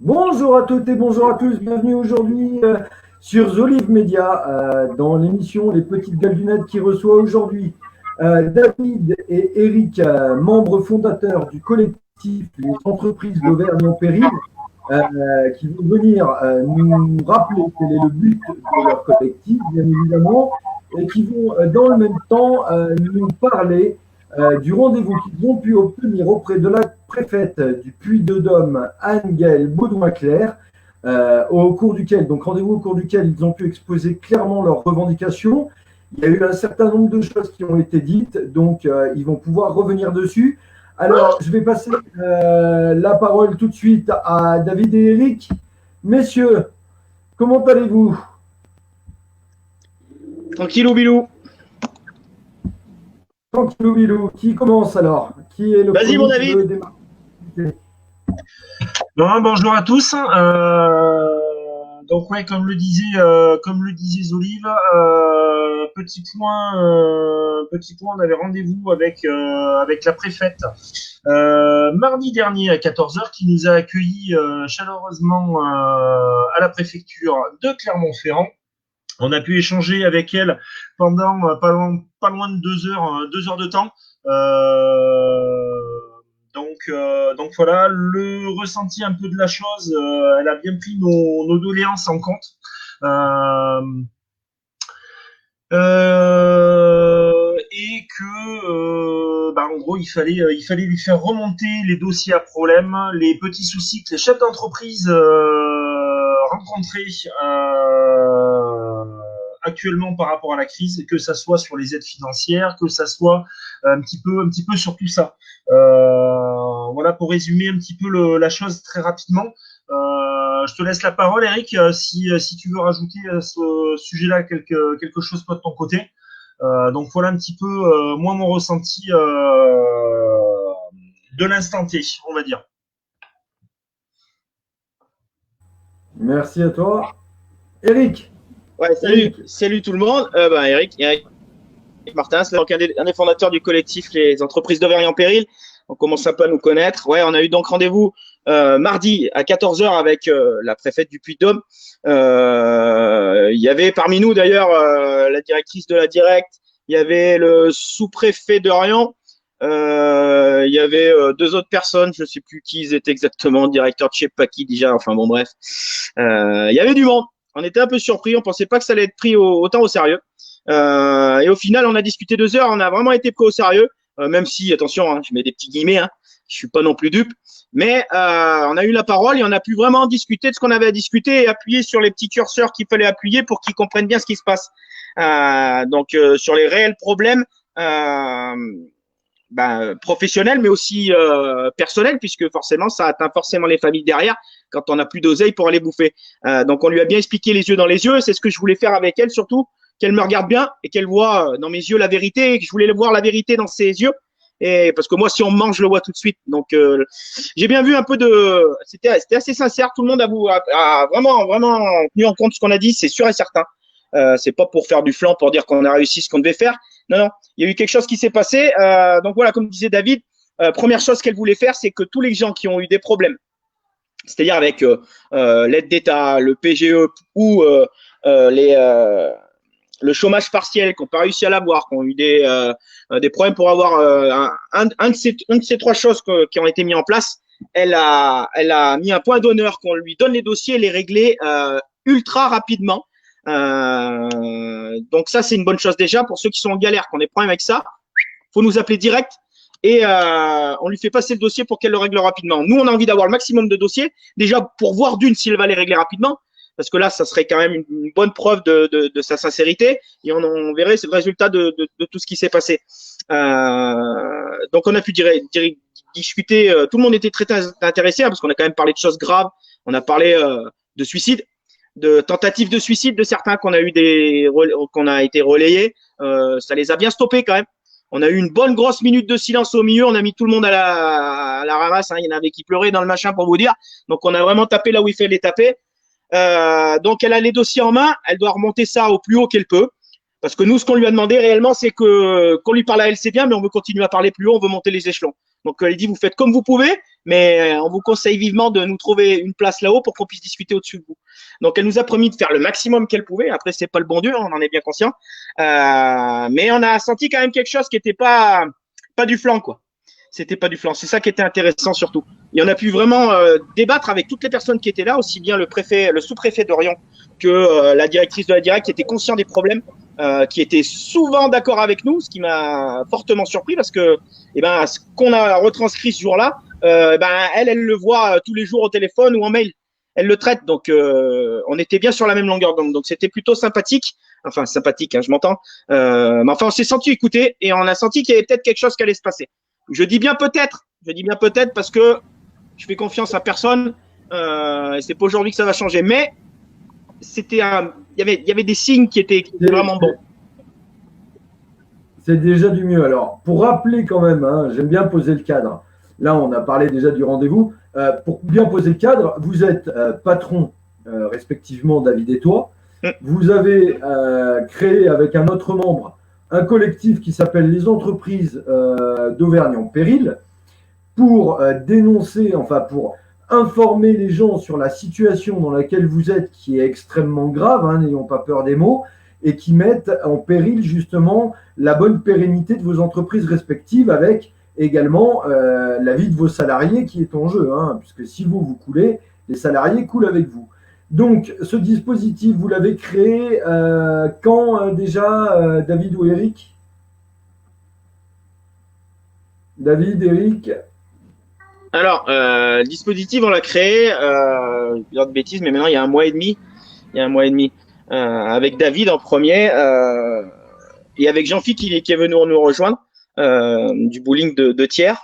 Bonjour à toutes et bonjour à tous, bienvenue aujourd'hui sur Zolive Media dans l'émission Les Petites Galdunettes qui reçoit aujourd'hui David et Eric, membres fondateurs du collectif Les Entreprises d'Auvergne en Péril, qui vont venir nous rappeler quel est le but de leur collectif, bien évidemment, et qui vont dans le même temps nous parler du rendez-vous qu'ils ont pu obtenir auprès de la préfète du Puy-de-Dôme, Anne-Gaëlle Baudouin-Claire, au cours duquel, donc rendez-vous au cours duquel ils ont pu exposer clairement leurs revendications. Il y a eu un certain nombre de choses qui ont été dites, donc ils vont pouvoir revenir dessus. Alors, je vais passer la parole tout de suite à David et Eric. Messieurs, comment allez-vous? Tranquillou bilou. Tranquillou bilou. Qui commence alors? Qui est le Vas-y, premier mon qui David. veut démarrer? Bon, bonjour à tous. Donc ouais, comme le disait Zolive, petit point, on avait rendez-vous avec la préfète mardi dernier à 14 heures, qui nous a accueillis chaleureusement à la préfecture de Clermont-Ferrand. On a pu échanger avec elle pendant pas loin de 2 heures de temps. Donc voilà, le ressenti un peu de la chose, elle a bien pris nos doléances en compte. Et que, en gros, il fallait lui faire remonter les dossiers à problème, les petits soucis que les chefs d'entreprise rencontraient actuellement par rapport à la crise, que ça soit sur les aides financières, que ça soit un petit peu sur tout ça. Voilà pour résumer un petit peu la chose très rapidement. Je te laisse la parole, Eric, si tu veux rajouter à ce sujet-là quelque chose toi de ton côté. Donc voilà un petit peu moi mon ressenti de l'instant T, on va dire. Merci à toi. Eric. Ouais, salut tout le monde. Eric Martin, c'est donc un des fondateurs du collectif Les Entreprises d'Auvergne en Péril. On commence un peu à nous connaître. Ouais, on a eu donc rendez-vous mardi à 14 heures avec la préfète du Puy-de-Dôme. Il y avait parmi nous d'ailleurs la directrice de la Direct, il y avait le sous-préfet d'Orient, il y avait deux autres personnes, je ne sais plus qui ils étaient exactement, directeur de je sais pas qui déjà, enfin bon bref. Il y avait du monde. On était un peu surpris, on pensait pas que ça allait être pris autant au sérieux. Et au final, on a discuté 2 heures, on a vraiment été pris au sérieux, même si, attention, je mets des petits guillemets, je suis pas non plus dupe, mais on a eu la parole et on a pu vraiment discuter de ce qu'on avait à discuter et appuyer sur les petits curseurs qu'il fallait appuyer pour qu'ils comprennent bien ce qui se passe. Sur les réels problèmes professionnels, mais aussi personnels, puisque forcément, ça atteint forcément les familles derrière quand on n'a plus d'oseille pour aller bouffer. Donc, on lui a bien expliqué les yeux dans les yeux. C'est ce que je voulais faire avec elle, surtout qu'elle me regarde bien et qu'elle voit dans mes yeux la vérité, et que je voulais voir la vérité dans ses yeux. Et parce que moi, si on me mange, je le vois tout de suite. Donc, j'ai bien vu un peu de. C'était assez sincère. Tout le monde a vraiment tenu en compte ce qu'on a dit, c'est sûr et certain. C'est pas pour faire du flanc, pour dire qu'on a réussi ce qu'on devait faire. Non, il y a eu quelque chose qui s'est passé. Donc voilà, comme disait David, première chose qu'elle voulait faire, c'est que tous les gens qui ont eu des problèmes, c'est-à-dire avec l'aide d'État, le PGE ou le chômage partiel, qui n'ont pas réussi à l'avoir, qui ont eu des problèmes pour avoir un de ces trois choses qui ont été mis en place, elle a mis un point d'honneur qu'on lui donne les dossiers et les régler ultra rapidement. Donc ça, c'est une bonne chose déjà pour ceux qui sont en galère, qui ont des problèmes avec ça. Faut nous appeler direct et on lui fait passer le dossier pour qu'elle le règle rapidement. Nous, on a envie d'avoir le maximum de dossiers, déjà pour voir d'une s'il va les régler rapidement, parce que là, ça serait quand même une bonne preuve de sa sincérité et on verrait le résultat de tout ce qui s'est passé. Donc, on a pu discuter. Tout le monde était très intéressé parce qu'on a quand même parlé de choses graves. On a parlé de suicide, de tentatives de suicide de certains qu'on a été relayés. Ça les a bien stoppés quand même. On a eu une bonne grosse minute de silence au milieu. On a mis tout le monde à la ramasse. Il y en avait qui pleuraient dans le machin pour vous dire. Donc, on a vraiment tapé là où il fallait taper. Donc, elle a les dossiers en main. Elle doit remonter ça au plus haut qu'elle peut. Parce que nous, ce qu'on lui a demandé réellement, c'est qu'on lui parle à elle, c'est bien, mais on veut continuer à parler plus haut, on veut monter les échelons. Donc, elle dit, vous faites comme vous pouvez, mais on vous conseille vivement de nous trouver une place là-haut pour qu'on puisse discuter au-dessus de vous. Donc, elle nous a promis de faire le maximum qu'elle pouvait. Après, c'est pas le bon Dieu, on en est bien conscient. Mais on a senti quand même quelque chose qui n'était pas du flanc, quoi. C'était pas du flanc. C'est ça qui était intéressant surtout. Et on a pu vraiment débattre avec toutes les personnes qui étaient là, aussi bien le préfet, le sous-préfet d'Orion que la directrice de la Directe, qui était conscient des problèmes, qui était souvent d'accord avec nous, ce qui m'a fortement surpris parce que, ce qu'on a retranscrit ce jour-là, elle le voit tous les jours au téléphone ou en mail. Elle le traite, donc on était bien sur la même longueur d'onde. Donc c'était plutôt sympathique. Enfin, sympathique, hein, je m'entends. Mais enfin, on s'est senti écouté et on a senti qu'il y avait peut-être quelque chose qui allait se passer. Je dis bien peut-être parce que je fais confiance à personne. C'est pas aujourd'hui que ça va changer, mais il y avait des signes qui étaient vraiment bons. C'est déjà du mieux. Alors, pour rappeler quand même, hein, j'aime bien poser le cadre. Là, on a parlé déjà du rendez-vous. Pour bien poser le cadre, vous êtes patron, respectivement, David et toi. Vous avez créé avec un autre membre un collectif qui s'appelle les entreprises d'Auvergne en péril pour dénoncer, enfin pour informer les gens sur la situation dans laquelle vous êtes, qui est extrêmement grave, hein, n'ayons pas peur des mots, et qui mettent en péril justement la bonne pérennité de vos entreprises respectives avec également la vie de vos salariés qui est en jeu, hein, puisque si vous coulez, les salariés coulent avec vous. Donc, ce dispositif, vous l'avez créé quand déjà, David ou Eric? David, Eric? Alors, le dispositif, on l'a créé, je vais dire de bêtises, mais maintenant, il y a un mois et demi. Avec David en premier et avec Jean-Philippe qui est venu nous rejoindre du bowling de Thiers,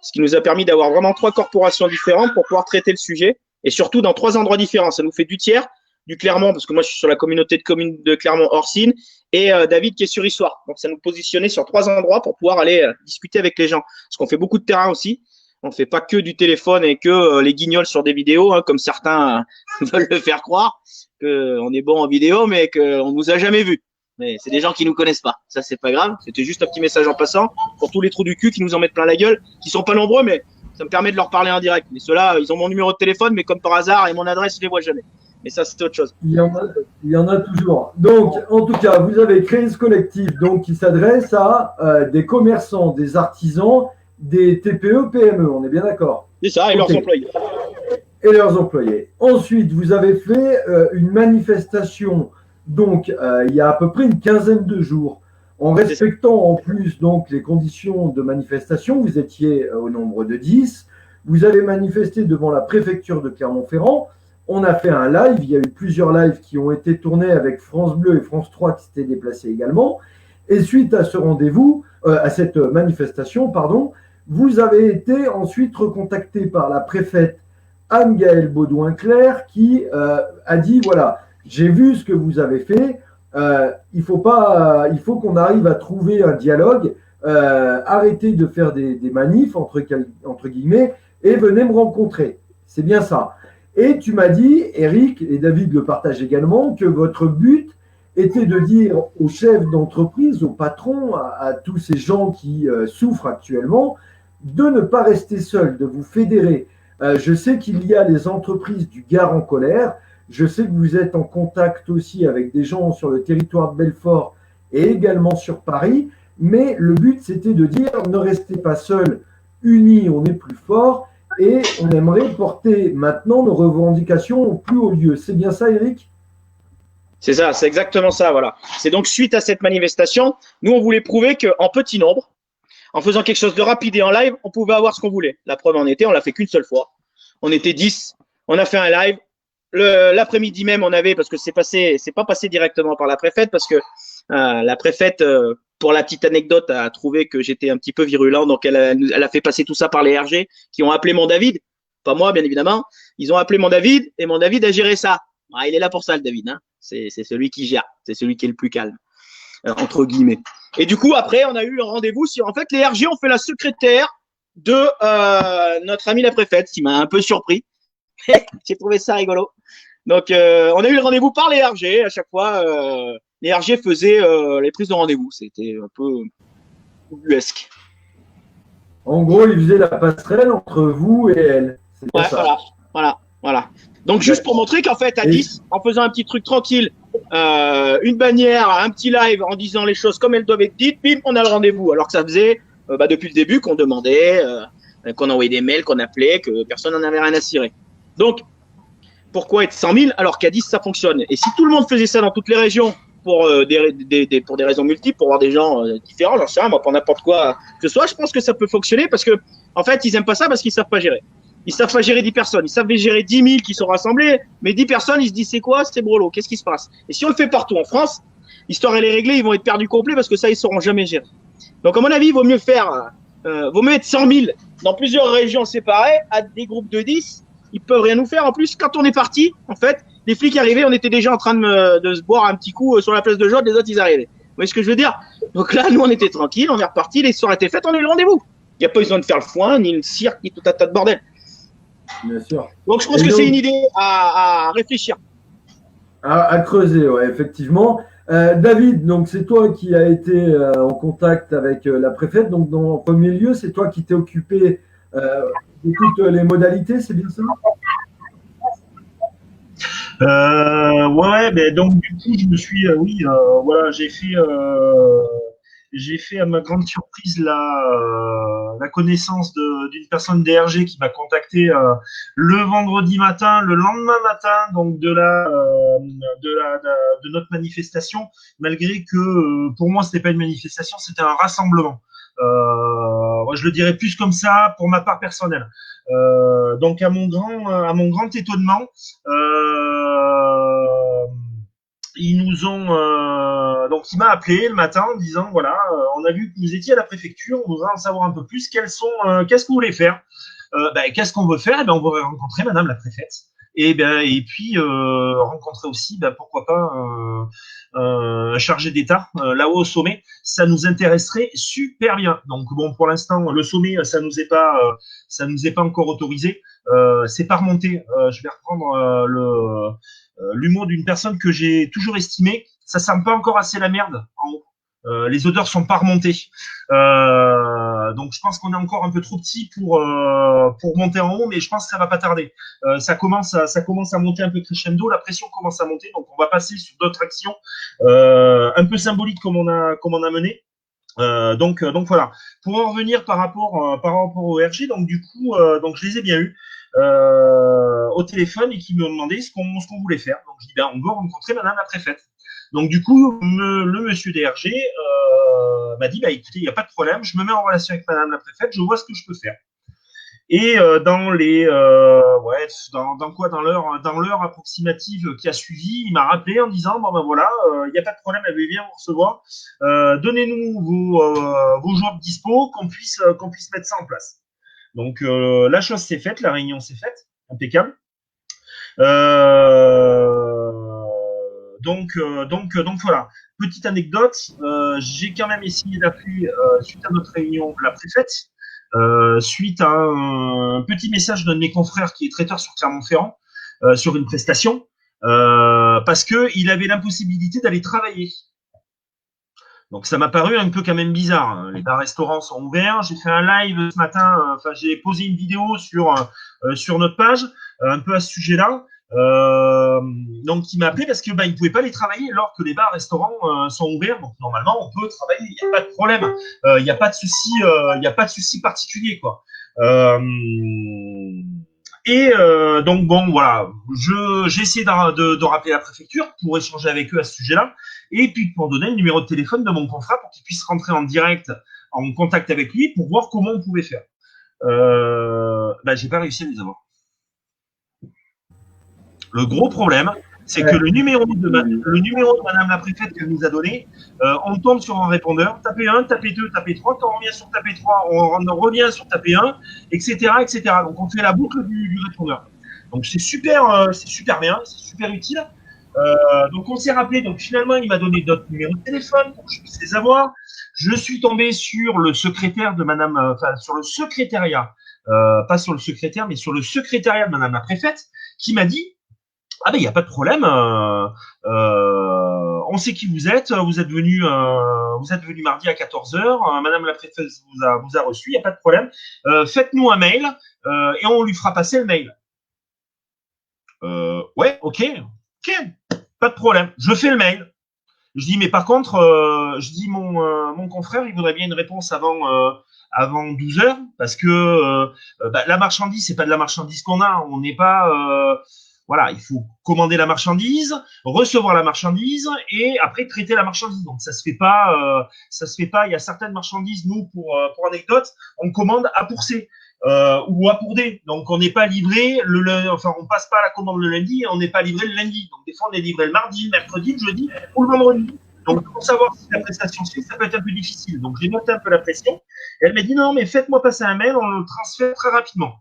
ce qui nous a permis d'avoir vraiment 3 corporations différentes pour pouvoir traiter le sujet. Et surtout dans 3 endroits différents. Ça nous fait du Thiers, du Clermont, parce que moi je suis sur la communauté de communes de Clermont-Orsine, et David qui est sur Issoire. Donc ça nous positionnait sur 3 endroits pour pouvoir aller discuter avec les gens. Parce qu'on fait beaucoup de terrain aussi. On ne fait pas que du téléphone et que les guignols sur des vidéos, hein, comme certains veulent le faire croire, qu'on est bon en vidéo, mais qu'on ne nous a jamais vus. Mais c'est des gens qui ne nous connaissent pas. Ça, c'est pas grave. C'était juste un petit message en passant pour tous les trous du cul qui nous en mettent plein la gueule, qui sont pas nombreux, mais ça me permet de leur parler en direct. Mais ceux-là, ils ont mon numéro de téléphone, mais comme par hasard, et mon adresse, je les vois jamais. Mais ça, c'était autre chose. Il y en a toujours. Donc, en tout cas, vous avez créé ce collectif donc, qui s'adresse à des commerçants, des artisans, des TPE, PME. On est bien d'accord? C'est ça, et leurs employés. Et leurs employés. Ensuite, vous avez fait une manifestation, donc, il y a à peu près une quinzaine de jours. En respectant en plus donc les conditions de manifestation, vous étiez au nombre de 10. Vous avez manifesté devant la préfecture de Clermont-Ferrand. On a fait un live. Il y a eu plusieurs lives qui ont été tournés avec France Bleu et France 3 qui s'étaient déplacés également. Et suite à ce rendez-vous, à cette manifestation, pardon, vous avez été ensuite recontacté par la préfète Anne-Gaëlle Baudouin-Clerc qui a dit voilà, j'ai vu ce que vous avez fait. Il faut qu'on arrive à trouver un dialogue, arrêtez de faire des manifs, entre guillemets, et venez me rencontrer. C'est bien ça. Et tu m'as dit, Eric, et David le partage également, que votre but était de dire aux chefs d'entreprise, aux patrons, à tous ces gens qui souffrent actuellement, de ne pas rester seuls, de vous fédérer. Je sais qu'il y a les entreprises du Gard en colère. Je sais que vous êtes en contact aussi avec des gens sur le territoire de Belfort et également sur Paris, mais le but c'était de dire ne restez pas seuls, unis on est plus fort et on aimerait porter maintenant nos revendications au plus haut lieu. C'est bien ça, Eric? C'est ça, c'est exactement ça, voilà. C'est donc suite à cette manifestation, nous on voulait prouver qu'en petit nombre, en faisant quelque chose de rapide et en live, on pouvait avoir ce qu'on voulait. La preuve en était, on l'a fait qu'une seule fois. On était 10, on a fait un live. L'après-midi même, on avait, parce que c'est pas passé directement par la préfète, parce que la préfète, pour la petite anecdote, a trouvé que j'étais un petit peu virulent, donc elle a fait passer tout ça par les RG, qui ont appelé mon David, pas moi bien évidemment, ils ont appelé mon David, et mon David a géré ça. Ah, il est là pour ça le David, hein. C'est celui qui gère, c'est celui qui est le plus calme, entre guillemets. Et du coup, après, on a eu un rendez-vous sur, en fait, les RG ont fait la secrétaire de notre amie la préfète, ce qui m'a un peu surpris. J'ai trouvé ça rigolo. Donc, on a eu le rendez-vous par les RG. À chaque fois, les RG faisaient les prises de rendez-vous. C'était un peu ubuesque. En gros, il faisait la passerelle entre vous et elle. C'est bien Ouais, ça. voilà. Donc, juste pour montrer qu'en fait, à Et- 10, en faisant un petit truc tranquille, une bannière, un petit live, en disant les choses comme elles doivent être dites, bim, on a le rendez-vous. Alors que ça faisait, depuis le début, qu'on demandait, qu'on envoyait des mails, qu'on appelait, que personne n'en avait rien à cirer. Donc, pourquoi être 100 000 alors qu'à 10, ça fonctionne? Et si tout le monde faisait ça dans toutes les régions, pour, pour des raisons multiples, pour voir des gens différents, j'en sais rien, moi, pour n'importe quoi que ce soit, je pense que ça peut fonctionner parce que, en fait, ils aiment pas ça parce qu'ils savent pas gérer. Ils savent pas gérer 10 personnes. Ils savent gérer 10 000 qui sont rassemblés, mais 10 personnes, ils se disent c'est quoi? C'est brolo. Qu'est-ce qui se passe? Et si on le fait partout en France, l'histoire elle est réglée, ils vont être perdus complets parce que ça, ils sauront jamais gérer. Donc, à mon avis, il vaut mieux vaut mieux être 100 000 dans plusieurs régions séparées à des groupes de 10. Ils peuvent rien nous faire. En plus, quand on est parti, en fait, les flics arrivaient, on était déjà en train de se boire un petit coup sur la place de Jaude, les autres, ils arrivaient. Vous voyez ce que je veux dire? Donc là, nous, on était tranquilles, on est reparti, les soirs étaient faites, on a eu le rendez-vous. Il n'y a pas besoin de faire le foin, ni le cirque, ni tout un tas de bordel. Bien sûr. Donc, je pense Et que donc, c'est une idée à réfléchir. à creuser, ouais, effectivement. David, donc c'est toi qui as été en contact avec la préfète. Donc, en premier lieu, c'est toi qui t'es occupé de toutes les modalités, c'est bien ça? Ouais, ben donc du coup, je me suis, oui, voilà, j'ai fait à ma grande surprise la connaissance d'une personne DRG qui m'a contacté le vendredi matin, le lendemain matin, donc de notre manifestation, malgré que pour moi c'était pas une manifestation, c'était un rassemblement. Moi, je le dirais plus comme ça pour ma part personnelle. Donc à mon grand étonnement, ils nous ont donc il m'a appelé le matin en disant voilà, on a vu que vous étiez à la préfecture, on voudrait en savoir un peu plus. Qu'est-ce que vous voulez faire? Qu'est-ce qu'on veut faire? On veut rencontrer Madame la préfète. Et puis rencontrer aussi, pourquoi pas un chargé d'État là-haut au sommet. Ça nous intéresserait super bien. Donc bon, pour l'instant, le sommet, ça nous est pas encore autorisé. C'est pas remonté. Je vais reprendre l'humour d'une personne que j'ai toujours estimé. Ça sent pas encore assez la merde en haut. Les odeurs sont pas remontées. Donc je pense qu'on est encore un peu trop petit pour monter en haut, mais je pense que ça va pas tarder. Ça commence à monter un peu crescendo, la pression commence à monter, donc on va passer sur d'autres actions un peu symboliques comme on a mené. Donc voilà. Pour en revenir par rapport au RG, donc du coup, donc je les ai bien eus au téléphone et qui me demandaient ce qu'on voulait faire. Donc je dis on veut rencontrer Madame la préfète. Donc du coup, le monsieur DRG m'a dit écoutez, il n'y a pas de problème, je me mets en relation avec Madame la préfète, je vois ce que je peux faire. Et dans l'heure approximative qui a suivi, il m'a rappelé en disant voilà, il n'y a pas de problème, elle veut bien vous recevoir. Donnez-nous vos jours de dispo qu'on puisse mettre ça en place. Donc la chose s'est faite, la réunion s'est faite, impeccable. Donc voilà. Petite anecdote, j'ai quand même essayé d'appeler suite à notre réunion la préfète, suite à un petit message d'un de mes confrères qui est traiteur sur Clermont-Ferrand, sur une prestation, parce qu'il avait l'impossibilité d'aller travailler. Donc ça m'a paru un peu quand même bizarre. Les bars-restaurants sont ouverts. J'ai fait un live ce matin. J'ai posé une vidéo sur notre page, un peu à ce sujet-là. Donc il m'a appelé parce que il pouvait pas aller travailler alors que les bars-restaurants sont ouverts. Donc normalement on peut travailler. Il n'y a pas de problème. Il n'y a pas de souci. Il n'y a pas de souci particulier quoi. Donc bon voilà, j'ai essayé de rappeler la préfecture pour échanger avec eux à ce sujet-là, et puis pour donner le numéro de téléphone de mon confrère pour qu'il puisse rentrer en direct en contact avec lui pour voir comment on pouvait faire. J'ai pas réussi à les avoir. Le gros problème, c'est que le numéro de Madame la préfète qu'elle nous a donné, on tombe sur un répondeur, tapez 1, tapez 2, tapez 3, quand on revient sur tapez 3, on revient sur tapez 1, etc., etc. Donc on fait la boucle du répondeur. Donc c'est super bien, c'est super utile. Donc on s'est rappelé, donc finalement il m'a donné d'autres numéros de téléphone pour que je puisse les avoir. Je suis tombé sur le secrétaire de Madame, sur le secrétariat, pas sur le secrétaire, mais sur le secrétariat de Madame la préfète, qui m'a dit il n'y a pas de problème, on on sait qui vous êtes venu mardi à 14 heures. Madame la préfète vous a reçu, il n'y a pas de problème. Faites-nous un mail et on lui fera passer le mail. Ouais, ok, pas de problème. Je fais le mail. Je dis, mais par contre, je dis mon confrère, il voudrait bien une réponse avant 12 heures, parce que la marchandise, c'est pas de la marchandise qu'on a. On n'est pas, voilà, il faut commander la marchandise, recevoir la marchandise et après traiter la marchandise. Donc ça se fait pas. Il y a certaines marchandises, nous, pour anecdote, on commande à pourcé. Ou à pour D. Donc, on n'est pas livré on passe pas la commande le lundi et on n'est pas livré le lundi. Donc, des fois, on est livré le mardi, le mercredi, le jeudi ou le vendredi. Donc, pour savoir si la prestation suit, ça peut être un peu difficile. Donc, j'ai noté un peu la pression. Et elle m'a dit, non, mais faites-moi passer un mail, on le transfère très rapidement.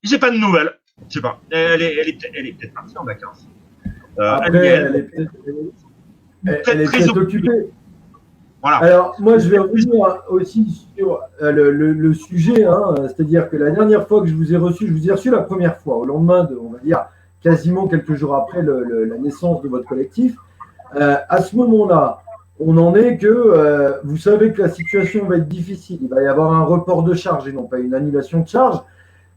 J'ai pas de nouvelles. Je sais pas. Elle est peut-être partie en vacances. Elle est peut-être occupée. Voilà. Alors, moi, je vais revenir aussi sur le sujet, hein, c'est-à-dire que la dernière fois que je vous ai reçu la première fois, au lendemain de, on va dire, quasiment quelques jours après la naissance de votre collectif. À ce moment-là, on en est que vous savez que la situation va être difficile. Il va y avoir un report de charge et non pas une annulation de charge.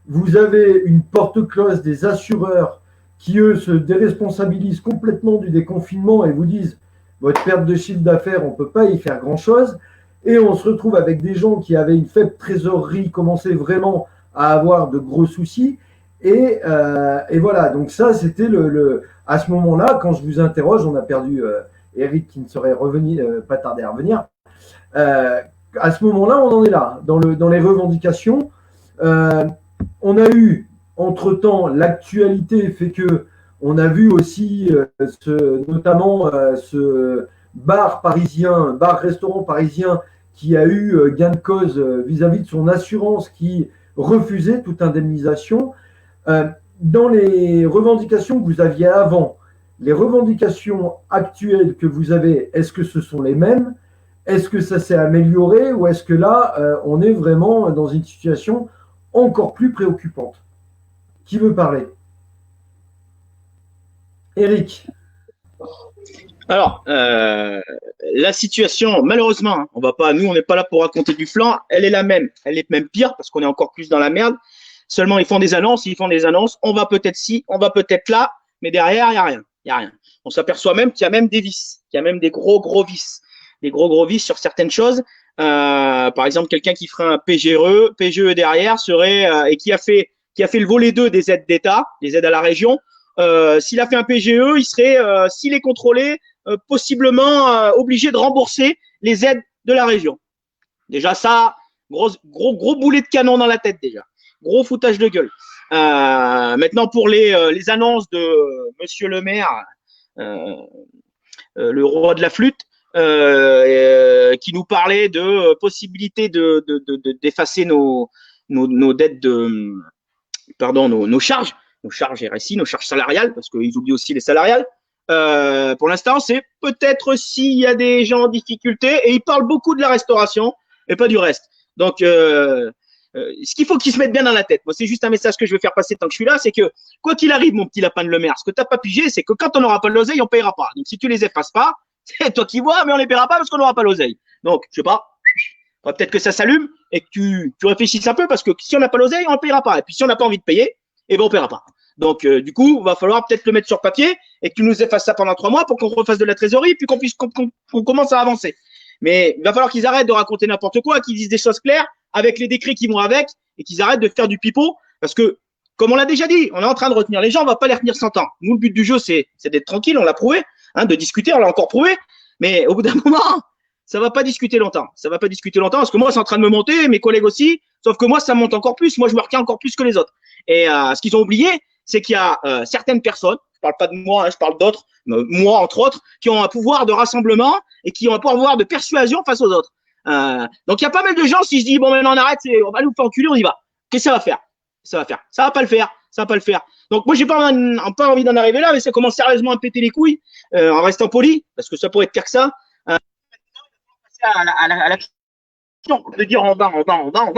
Vous avez une porte close des assureurs qui, eux, se déresponsabilisent complètement du déconfinement et vous disent votre perte de chiffre d'affaires, on ne peut pas y faire grand-chose. Et on se retrouve avec des gens qui avaient une faible trésorerie, commençaient vraiment à avoir de gros soucis. Et voilà, donc ça, c'était à ce moment-là, quand je vous interroge, on a perdu Eric qui ne saurait revenir, pas tarder à revenir. À ce moment-là, on en est là, dans les revendications. On a eu, entre-temps, l'actualité fait que on a vu aussi notamment ce bar-restaurant parisien qui a eu gain de cause vis-à-vis de son assurance qui refusait toute indemnisation. Dans les revendications que vous aviez avant, les revendications actuelles que vous avez, est-ce que ce sont les mêmes? Est-ce que ça s'est amélioré ou est-ce que là, on est vraiment dans une situation encore plus préoccupante? Qui veut parler? Eric. Alors, la situation, malheureusement, hein, on n'est pas là pour raconter du flan, elle est la même. Elle est même pire parce qu'on est encore plus dans la merde. Seulement, ils font des annonces, on va peut-être ci, on va peut-être là, mais derrière, il n'y a rien. On s'aperçoit même qu'il y a même des vices, qu'il y a même des gros vices. Des gros vices sur certaines choses. Par exemple, quelqu'un qui ferait un PGE derrière serait, et qui a fait le volet 2 des aides d'État, des aides à la région, s'il a fait un PGE, il serait, s'il est contrôlé, possiblement obligé de rembourser les aides de la région. Déjà ça, gros boulet de canon dans la tête déjà. Gros foutage de gueule. Maintenant pour les annonces de Monsieur le maire, le roi de la flûte, qui nous parlait de possibilité d'effacer nos dettes nos charges RSI, nos charges salariales, parce qu'ils oublient aussi les salariales. Pour l'instant, c'est peut-être s'il y a des gens en difficulté, et ils parlent beaucoup de la restauration et pas du reste. Donc, ce qu'il faut qu'ils se mettent bien dans la tête, moi, c'est juste un message que je veux faire passer tant que je suis là, c'est que quoi qu'il arrive, mon petit lapin de le maire, ce que tu n'as pas pigé, c'est que quand on n'aura pas l'oseille, on ne payera pas. Donc, si tu les effaces pas, c'est toi qui vois, mais on ne les paiera pas parce qu'on n'aura pas l'oseille. Donc, je sais pas, peut-être que ça s'allume et que tu réfléchisses un peu, parce que si on n'a pas l'oseille, on ne payera pas. Et puis, si on n'a pas envie de payer, eh ben, on ne paiera pas. Donc, du coup, il va falloir peut-être le mettre sur papier et que tu nous effaces ça pendant 3 mois pour qu'on refasse de la trésorerie, puis qu'on commence à avancer. Mais il va falloir qu'ils arrêtent de raconter n'importe quoi, qu'ils disent des choses claires avec les décrets qui vont avec et qu'ils arrêtent de faire du pipeau, parce que, comme on l'a déjà dit, on est en train de retenir les gens, on va pas les retenir 100 ans. Nous, le but du jeu, c'est d'être tranquille, on l'a prouvé, hein, de discuter, on l'a encore prouvé, mais au bout d'un moment, ça va pas discuter longtemps. Ça va pas discuter longtemps, parce que moi, c'est en train de me monter, mes collègues aussi, sauf que moi, ça monte encore plus, moi, je me retiens encore plus que les autres. Et ce qu'ils ont oublié, c'est qu'il y a certaines personnes, je parle pas de moi, hein, je parle d'autres, moi entre autres, qui ont un pouvoir de rassemblement et qui ont un pouvoir de persuasion face aux autres. Donc il y a pas mal de gens, si je dis bon maintenant on arrête, on va nous faire enculer, on y va. Qu'est-ce que ça va faire? Ça va pas le faire. Donc moi j'ai pas envie d'en arriver là, mais ça commence sérieusement à péter les couilles en restant poli, parce que ça pourrait être pire que ça. À la question de dire on va,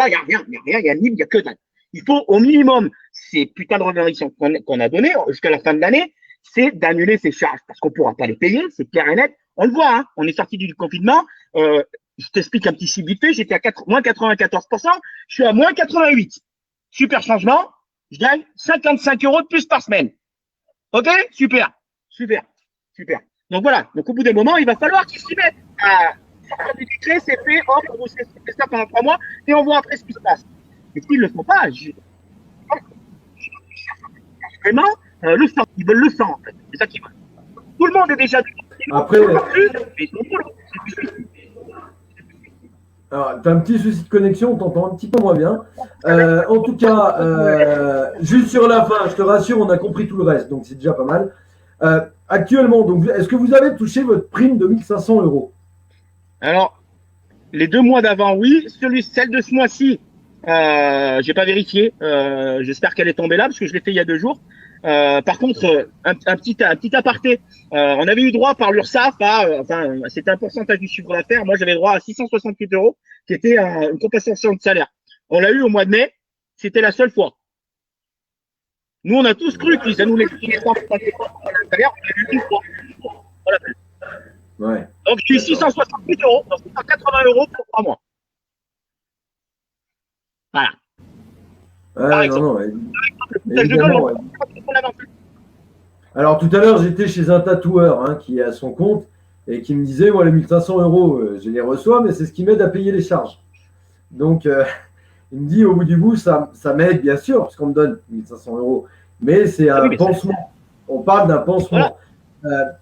il y a rien, il y a il y a que dalle. Il faut au minimum ces putains de revendications qu'on a données jusqu'à la fin de l'année, c'est d'annuler ces charges parce qu'on pourra pas les payer, c'est clair et net. On le voit, hein, on est sorti du confinement. Je t'explique un petit ciblité, j'étais à moins 94%, je suis à moins 88%. Super changement, je gagne 55 € de plus par semaine. Ok? Super. Donc voilà, donc au bout d'un moment, il va falloir qu'ils s'y mettent. Sortir du décret, c'est fait, hop, on fait ça pendant 3 mois et on voit après ce qui se passe. Mais s'ils ne le font pas, vraiment, le sang, ils veulent le sang en fait. C'est ça qu'ils veulent. Tout le monde est déjà après, alors, tu as un petit souci de connexion, on t'entend un petit peu moins bien. En tout cas, juste sur la fin, je te rassure, on a compris tout le reste, donc c'est déjà pas mal. Actuellement, donc, est-ce que vous avez touché votre prime de 1 500 €? Alors, les 2 mois d'avant, oui. Celle de ce mois-ci, j'ai pas vérifié. J'espère qu'elle est tombée là parce que je l'ai fait il y a 2 jours. Par contre, un petit aparté. On avait eu droit par l'URSSAF c'était un pourcentage du chiffre d'affaires. Moi, j'avais droit à 668 €, qui était une compensation de salaire. On l'a eu au mois de mai. C'était la seule fois. Nous, on a tous cru qu'ils allaient nous l'expliquer sans salaire. On l'a eu une fois. Voilà. Ouais. Donc, j'ai eu 668 €, donc 180 € pour 3 mois. Voilà. Ouais, non, évidemment, ouais. Alors, tout à l'heure, j'étais chez un tatoueur qui est à son compte et qui me disait, moi, les 1 500 €, je les reçois, mais c'est ce qui m'aide à payer les charges. Donc, il me dit, au bout du bout, ça m'aide, bien sûr, parce qu'on me donne 1 500 €. Mais c'est un pansement. On parle d'un pansement. Voilà.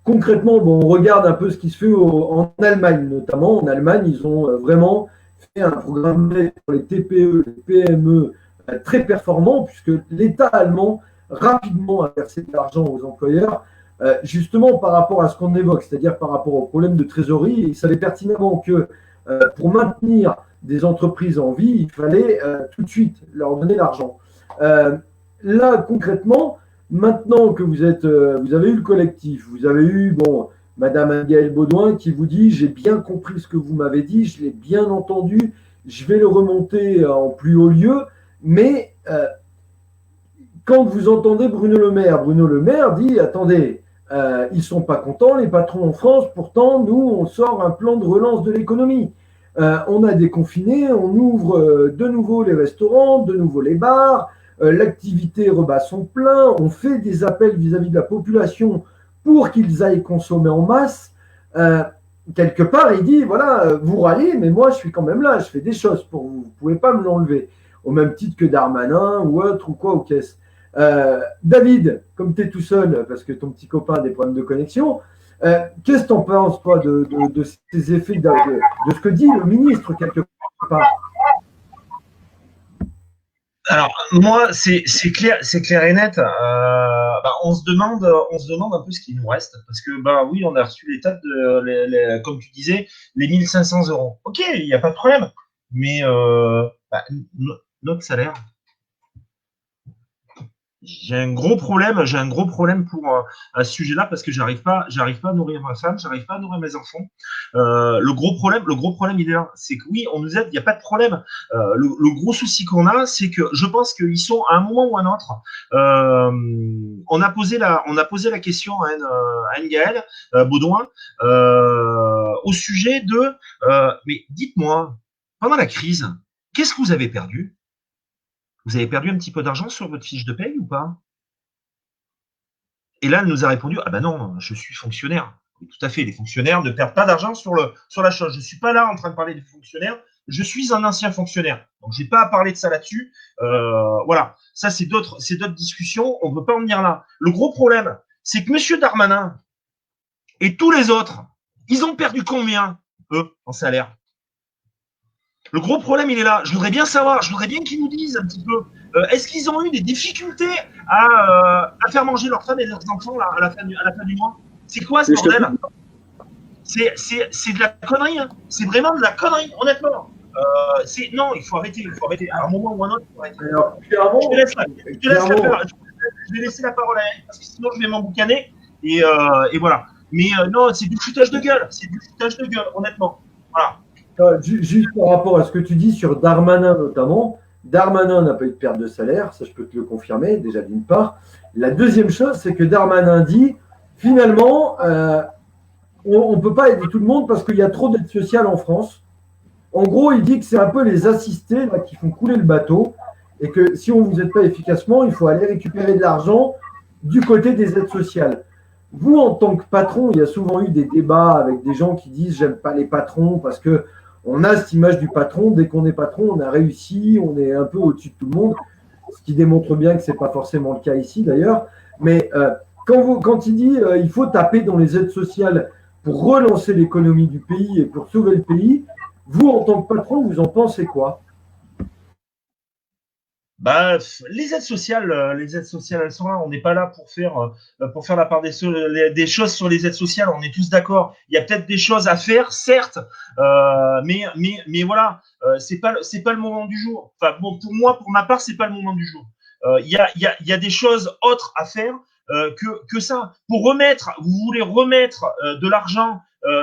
Concrètement, bon, on regarde un peu ce qui se fait en Allemagne, notamment. En Allemagne, ils ont vraiment fait un programme pour les TPE, les PME très performant, puisque l'État allemand rapidement a versé de l'argent aux employeurs, justement par rapport à ce qu'on évoque, c'est-à-dire par rapport au problème de trésorerie. Ils savaient pertinemment que pour maintenir des entreprises en vie, il fallait tout de suite leur donner l'argent. Là, concrètement, maintenant que vous avez eu le collectif, vous avez eu Madame Anne-Gaëlle Baudouin qui vous dit « J'ai bien compris ce que vous m'avez dit, je l'ai bien entendu, je vais le remonter en plus haut lieu. » Mais quand vous entendez Bruno Le Maire dit « Attendez, ils ne sont pas contents, les patrons en France, pourtant, nous, on sort un plan de relance de l'économie. On a déconfiné, on ouvre de nouveau les restaurants, de nouveau les bars, l'activité rebat son plein, on fait des appels vis-à-vis de la population pour qu'ils aillent consommer en masse. Quelque part, il dit, voilà, vous râlez, mais moi, je suis quand même là, je fais des choses pour vous, vous ne pouvez pas me l'enlever. Au même titre que Darmanin ou autre ou quoi ou qu'est-ce. David, comme tu es tout seul, parce que ton petit copain a des problèmes de connexion, qu'est-ce que tu en penses, toi, de ces effets, de ce que dit le ministre, quelque part? Alors moi, c'est clair et net. On se demande un peu ce qu'il nous reste, parce que oui, on a reçu l'état de, comme tu disais, les 1 500 €. Ok, il n'y a pas de problème, mais notre salaire. J'ai un gros problème pour à ce sujet-là, parce que j'arrive pas à nourrir ma femme, j'arrive pas à nourrir mes enfants. Le gros problème, il est là. C'est que oui, on nous aide, il n'y a pas de problème. Le gros souci qu'on a, c'est que je pense qu'ils sont à un moment ou à un autre. On a posé la question à Anne-Gaëlle Baudouin au sujet de mais dites-moi, pendant la crise, qu'est-ce que vous avez perdu? Vous avez perdu un petit peu d'argent sur votre fiche de paye ou pas? Et là, elle nous a répondu, ah ben non, je suis fonctionnaire. Oui, tout à fait, les fonctionnaires ne perdent pas d'argent sur la chose. Je ne suis pas là en train de parler des fonctionnaires, je suis un ancien fonctionnaire. Donc, je n'ai pas à parler de ça là-dessus. Voilà, ça, c'est d'autres discussions, on ne peut pas en venir là. Le gros problème, c'est que M. Darmanin et tous les autres, ils ont perdu combien, eux, en salaire? Le gros problème, il est là. Je voudrais bien savoir, je voudrais bien qu'ils nous disent un petit peu, est-ce qu'ils ont eu des difficultés à faire manger leurs femmes et leurs enfants à la fin du mois? C'est quoi ce bordel? C'est de la connerie, hein. C'est vraiment de la connerie, honnêtement. Non, il faut arrêter. À un moment ou à un autre, il faut arrêter. Alors, je vais laisser la parole à elle, parce que sinon je vais m'emboucaner. Et voilà. Mais non, c'est du foutage de gueule. C'est du foutage de gueule, honnêtement. Voilà. Juste par rapport à ce que tu dis sur Darmanin notamment, Darmanin n'a pas eu de perte de salaire, ça je peux te le confirmer, déjà d'une part. La deuxième chose, c'est que Darmanin dit, finalement, on ne peut pas aider tout le monde parce qu'il y a trop d'aide sociale en France. En gros, il dit que c'est un peu les assistés là, qui font couler le bateau et que si on ne vous aide pas efficacement, il faut aller récupérer de l'argent du côté des aides sociales. Vous, en tant que patron, il y a souvent eu des débats avec des gens qui disent j'aime pas les patrons parce que on a cette image du patron. Dès qu'on est patron, on a réussi, on est un peu au-dessus de tout le monde, ce qui démontre bien que c'est pas forcément le cas ici d'ailleurs. Mais quand il dit il faut taper dans les aides sociales pour relancer l'économie du pays et pour sauver le pays, vous, en tant que patron, vous en pensez quoi? Bah, les aides sociales, elles sont là. On n'est pas là pour faire la part des choses sur les aides sociales. On est tous d'accord. Il y a peut-être des choses à faire, certes, mais voilà, c'est pas le moment du jour. Enfin, bon, pour moi, pour ma part, c'est pas le moment du jour. Il y a des choses autres à faire que ça. Vous voulez remettre de l'argent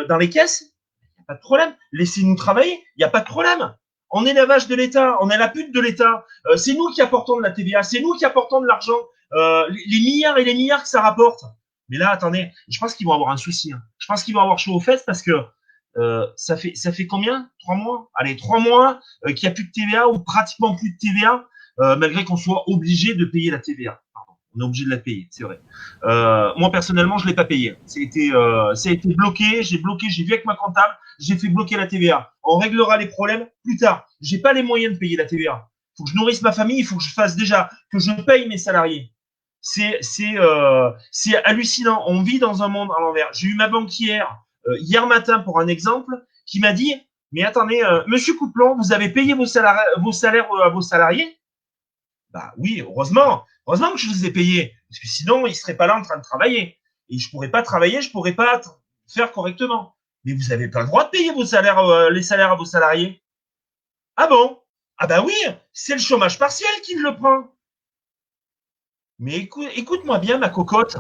dans les caisses, il n'y a pas de problème. Laissez-nous travailler, il n'y a pas de problème. On est la vache de l'État, on est la pute de l'État. C'est nous qui apportons de la TVA, c'est nous qui apportons de l'argent, les milliards et les milliards que ça rapporte. Mais là, attendez, je pense qu'ils vont avoir un souci. Hein. Je pense qu'ils vont avoir chaud aux fesses parce que ça fait combien? 3 mois? Allez, 3 mois qu'il n'y a plus de TVA ou pratiquement plus de TVA, malgré qu'on soit obligé de payer la TVA. Pardon, on est obligé de la payer, c'est vrai. Moi, personnellement, je ne l'ai pas payé. Ça a été bloqué, j'ai vu avec ma comptable, j'ai fait bloquer la TVA. On réglera les problèmes plus tard. J'ai pas les moyens de payer la TVA. Il faut que je nourrisse ma famille, il faut que je fasse déjà, que je paye mes salariés. C'est hallucinant. On vit dans un monde à l'envers. J'ai eu ma banquière hier matin pour un exemple qui m'a dit mais attendez, Monsieur Couplon, vous avez payé vos salaires à vos salariés? Bah oui, heureusement que je les ai payés, parce que sinon ils seraient pas là en train de travailler. Et je pourrais pas travailler, je pourrais pas faire correctement. Mais vous n'avez pas le droit de payer vos salaires, les salaires à vos salariés. Ah bon? Ah bah oui, c'est le chômage partiel qui le prend. Mais écoute-moi bien, ma cocotte.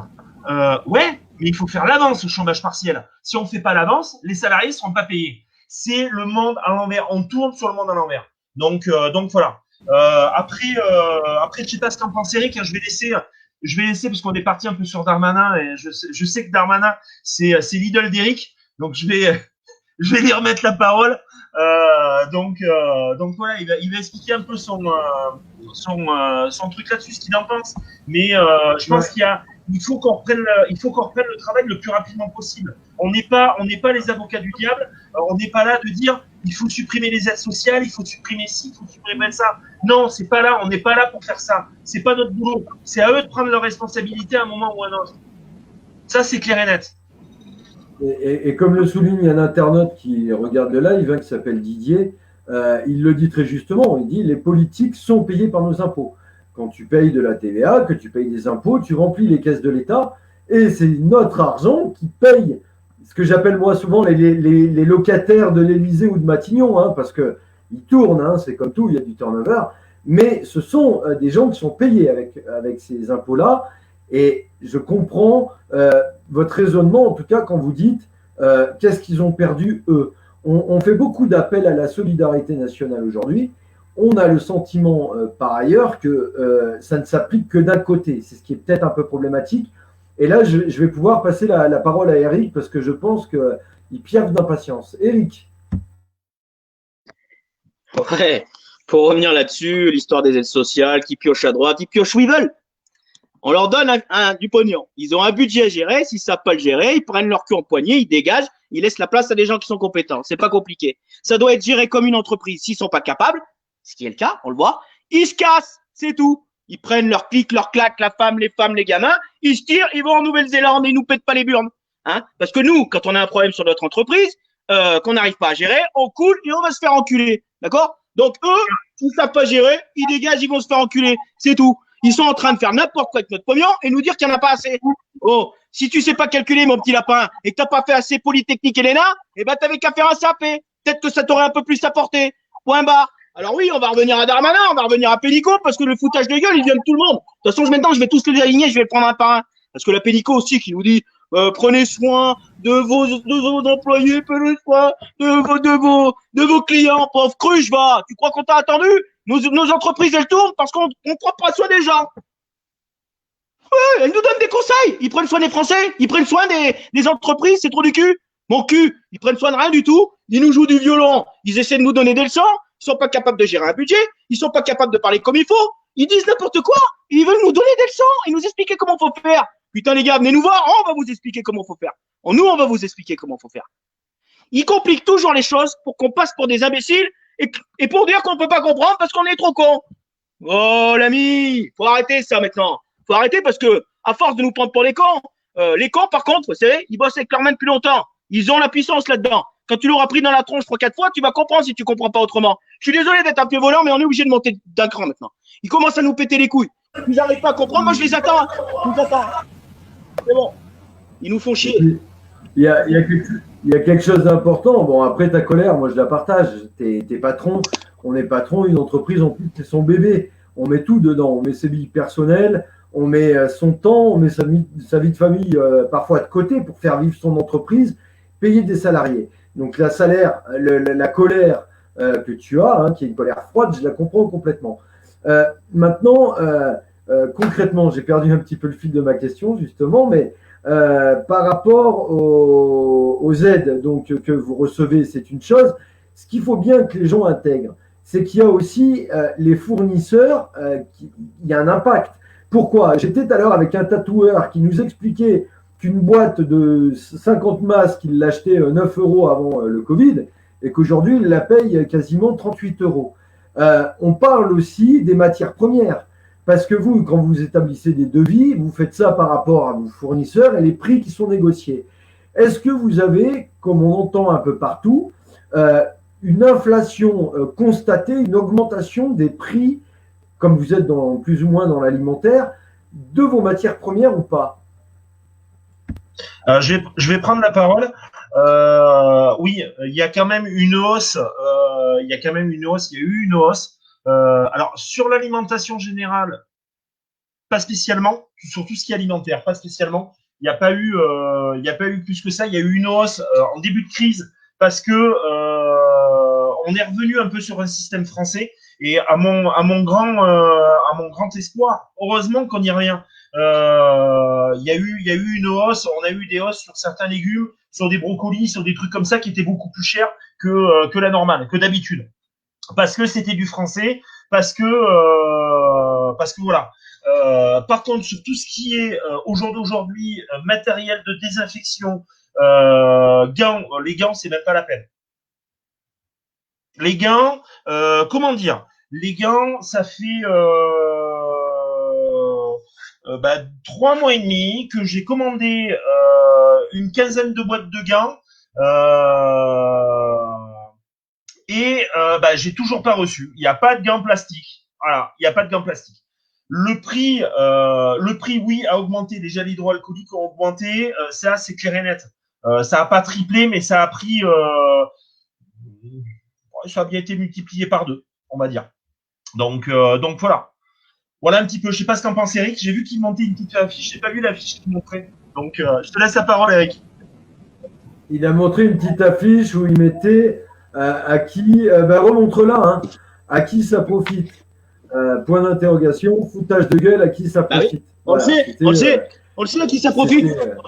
Ouais, mais il faut faire l'avance au chômage partiel. Si on ne fait pas l'avance, les salariés ne seront pas payés. C'est le monde à l'envers. On tourne sur le monde à l'envers. Donc voilà. Après, je ne sais pas ce qu'en pense Eric. Je vais laisser parce qu'on est parti un peu sur Darmanin et je sais que Darmanin c'est l'idole d'Eric. Donc je vais lui remettre la parole. Donc voilà, il va expliquer un peu son truc là-dessus, ce qu'il en pense. Mais je pense il faut qu'on reprenne le travail le plus rapidement possible. On n'est pas les avocats du diable. On n'est pas là de dire il faut supprimer les aides sociales, il faut supprimer ci, il faut supprimer ça. Non, c'est pas là. On n'est pas là pour faire ça. C'est pas notre boulot. C'est à eux de prendre leurs responsabilités à un moment ou à un autre. Ça, c'est clair et net. Et comme le souligne un internaute qui regarde le live, hein, qui s'appelle Didier, il le dit très justement, il dit les politiques sont payés par nos impôts. Quand tu payes de la TVA, que tu payes des impôts, tu remplis les caisses de l'État, et c'est notre argent qui paye ce que j'appelle moi souvent les locataires de l'Élysée ou de Matignon, hein, parce qu'ils tournent, hein, c'est comme tout, il y a du turnover, mais ce sont des gens qui sont payés avec ces impôts-là, et je comprends votre raisonnement, en tout cas, quand vous dites qu'est-ce qu'ils ont perdu, eux. On fait beaucoup d'appels à la solidarité nationale aujourd'hui. On a le sentiment, par ailleurs, que ça ne s'applique que d'un côté. C'est ce qui est peut-être un peu problématique. Et là, je vais pouvoir passer la parole à Eric, parce que je pense qu'il piaffe d'impatience. Eric. Ouais, pour revenir là-dessus, l'histoire des aides sociales, qui piochent à droite, ils piochent où ils veulent. On leur donne du pognon. Ils ont un budget à gérer. S'ils ne savent pas le gérer, ils prennent leur cul en poignée, ils dégagent, ils laissent la place à des gens qui sont compétents. C'est pas compliqué. Ça doit être géré comme une entreprise. S'ils sont pas capables, ce qui est le cas, on le voit, ils se cassent, c'est tout. Ils prennent leur clic, leur claque, la femme, les gamins, ils se tirent, ils vont en Nouvelle-Zélande et ils nous pètent pas les burnes. Hein? Parce que nous, quand on a un problème sur notre entreprise, qu'on n'arrive pas à gérer, on coule et on va se faire enculer. D'accord? Donc eux, ils savent pas gérer, ils dégagent, ils vont se faire enculer. C'est tout. Ils sont en train de faire n'importe quoi avec notre pognon et nous dire qu'il n'y en a pas assez. Oh, si tu sais pas calculer, mon petit lapin, et que t'as pas fait assez Polytechnique Elena, eh ben t'avais qu'à faire un SAP. Peut-être que ça t'aurait un peu plus apporté. Point barre. Alors oui, on va revenir à Darmanin, on va revenir à Pénicaud, parce que le foutage de gueule, il vient de tout le monde. De toute façon, maintenant, je vais tous les aligner, je vais le prendre un par un. Parce que la Pénicaud aussi, qui nous dit, prenez soin de vos employés, prenez soin de vos clients, pauvre cruche, va. Tu crois qu'on t'a attendu? Nos entreprises, elles tournent parce qu'on prend pas soin des gens. Ouais, elles nous donnent des conseils. Ils prennent soin des Français, ils prennent soin des entreprises, c'est trop du cul. Mon cul, ils prennent soin de rien du tout. Ils nous jouent du violon. Ils essaient de nous donner des leçons. Ils sont pas capables de gérer un budget. Ils sont pas capables de parler comme il faut. Ils disent n'importe quoi. Ils veulent nous donner des leçons et nous expliquer comment il faut faire. Putain, les gars, venez nous voir. On va vous expliquer comment il faut faire. Nous, on va vous expliquer comment il faut faire. Ils compliquent toujours les choses pour qu'on passe pour des imbéciles et pour dire qu'on ne peut pas comprendre parce qu'on est trop cons. Oh, l'ami, faut arrêter ça maintenant. Faut arrêter parce que, à force de nous prendre pour les cons, par contre, vous savez, ils bossent avec leurs mains depuis longtemps. Ils ont la puissance là-dedans. Quand tu l'auras pris dans la tronche 3-4 fois, tu vas comprendre si tu comprends pas autrement. Je suis désolé d'être un pied volant, mais on est obligé de monter d'un cran maintenant. Ils commencent à nous péter les couilles. Ils n'arrivent pas à comprendre. Moi, je les attends. Je les attends. C'est bon. Ils nous font chier. Il y a quelque chose d'important. Bon, après ta colère, moi je la partage. T'es patron, on est patron, une entreprise, en plus c'est son bébé. On met tout dedans. On met ses vies personnelles, on met son temps, on met sa vie de famille parfois de côté pour faire vivre son entreprise, payer des salariés. Donc la colère que tu as, hein, qui est une colère froide, je la comprends complètement. Maintenant, concrètement, j'ai perdu un petit peu le fil de ma question justement, mais par rapport aux aides donc, que vous recevez, c'est une chose. Ce qu'il faut bien que les gens intègrent, c'est qu'il y a aussi les fournisseurs, il y a un impact. Pourquoi? J'étais tout à l'heure avec un tatoueur qui nous expliquait qu'une boîte de 50 masques, il l'achetait 9 € avant le Covid et qu'aujourd'hui, il la paye quasiment 38 €. On parle aussi des matières premières. Parce que vous, quand vous établissez des devis, vous faites ça par rapport à vos fournisseurs et les prix qui sont négociés. Est-ce que vous avez, comme on entend un peu partout, une inflation constatée, une augmentation des prix, comme vous êtes plus ou moins dans l'alimentaire, de vos matières premières ou pas? Je vais prendre la parole. Oui, il y a quand même une hausse. Il y a eu une hausse. Alors, sur l'alimentation générale, pas spécialement, sur tout ce qui est alimentaire, pas spécialement. Il n'y a pas eu plus que ça. Il y a eu une hausse en début de crise parce que on est revenu un peu sur un système français et à mon grand espoir, heureusement qu'on n'y revient. Il y a eu une hausse. On a eu des hausses sur certains légumes, sur des brocolis, sur des trucs comme ça qui étaient beaucoup plus chers que la normale, que d'habitude. Parce que c'était du français, parce que voilà. Par contre, sur tout ce qui est aujourd'hui matériel de désinfection, gants, les gants, c'est même pas la peine. Les gants, comment dire? Les gants, ça fait 3 mois et demi que j'ai commandé une quinzaine de boîtes de gants. Et j'ai toujours pas reçu. Il n'y a pas de gants plastiques. Voilà, il n'y a pas de gants plastiques. Le prix, oui, a augmenté. Les gels hydroalcooliques ont augmenté. Ça, c'est clair et net. Ça n'a pas triplé, mais ça a pris. Ça a bien été multiplié par 2, on va dire. Donc voilà. Voilà un petit peu. Je sais pas ce qu'en pense Eric. J'ai vu qu'il montait une petite affiche. J'ai pas vu l'affiche qu'il montrait. Donc je te laisse la parole, Eric. Il a montré une petite affiche où il mettait à qui, remontre-la, hein, à qui ça profite. Point d'interrogation, foutage de gueule, à qui ça profite. Oui. Voilà, on le sait à qui ça profite.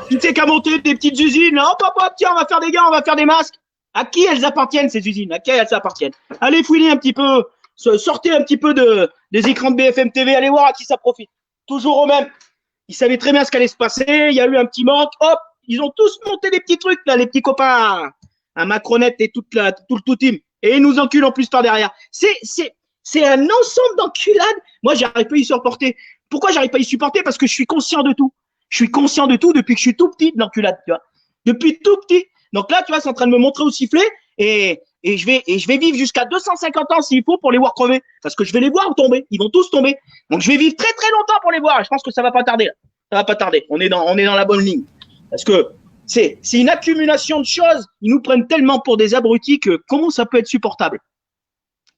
Tu sais qu'à monter des petites usines, là, hop, tiens, on va faire des gants, on va faire des masques. À qui elles appartiennent, ces usines? À qui elles appartiennent? Allez fouiller un petit peu, sortez un petit peu des écrans de BFM TV, allez voir à qui ça profite. Toujours au même. Ils savaient très bien ce qu'allait se passer, il y a eu un petit manque, hop, ils ont tous monté des petits trucs, là, les petits copains, à Macronette et tout le team. Et ils nous enculent en plus par derrière. C'est un ensemble d'enculades. Moi, j'arrive pas à y supporter. Pourquoi j'arrive pas à y supporter? Parce que je suis conscient de tout. Je suis conscient de tout depuis que je suis tout petit, de l'enculade, tu vois. Depuis tout petit. Donc là, tu vois, c'est en train de me montrer au sifflet et je vais vivre jusqu'à 250 ans s'il faut pour les voir crever. Parce que je vais les voir tomber. Ils vont tous tomber. Donc je vais vivre très très longtemps pour les voir. Et je pense que ça va pas tarder là. Ça va pas tarder. On est dans la bonne ligne. Parce que c'est une accumulation de choses. Ils nous prennent tellement pour des abrutis que comment ça peut être supportable?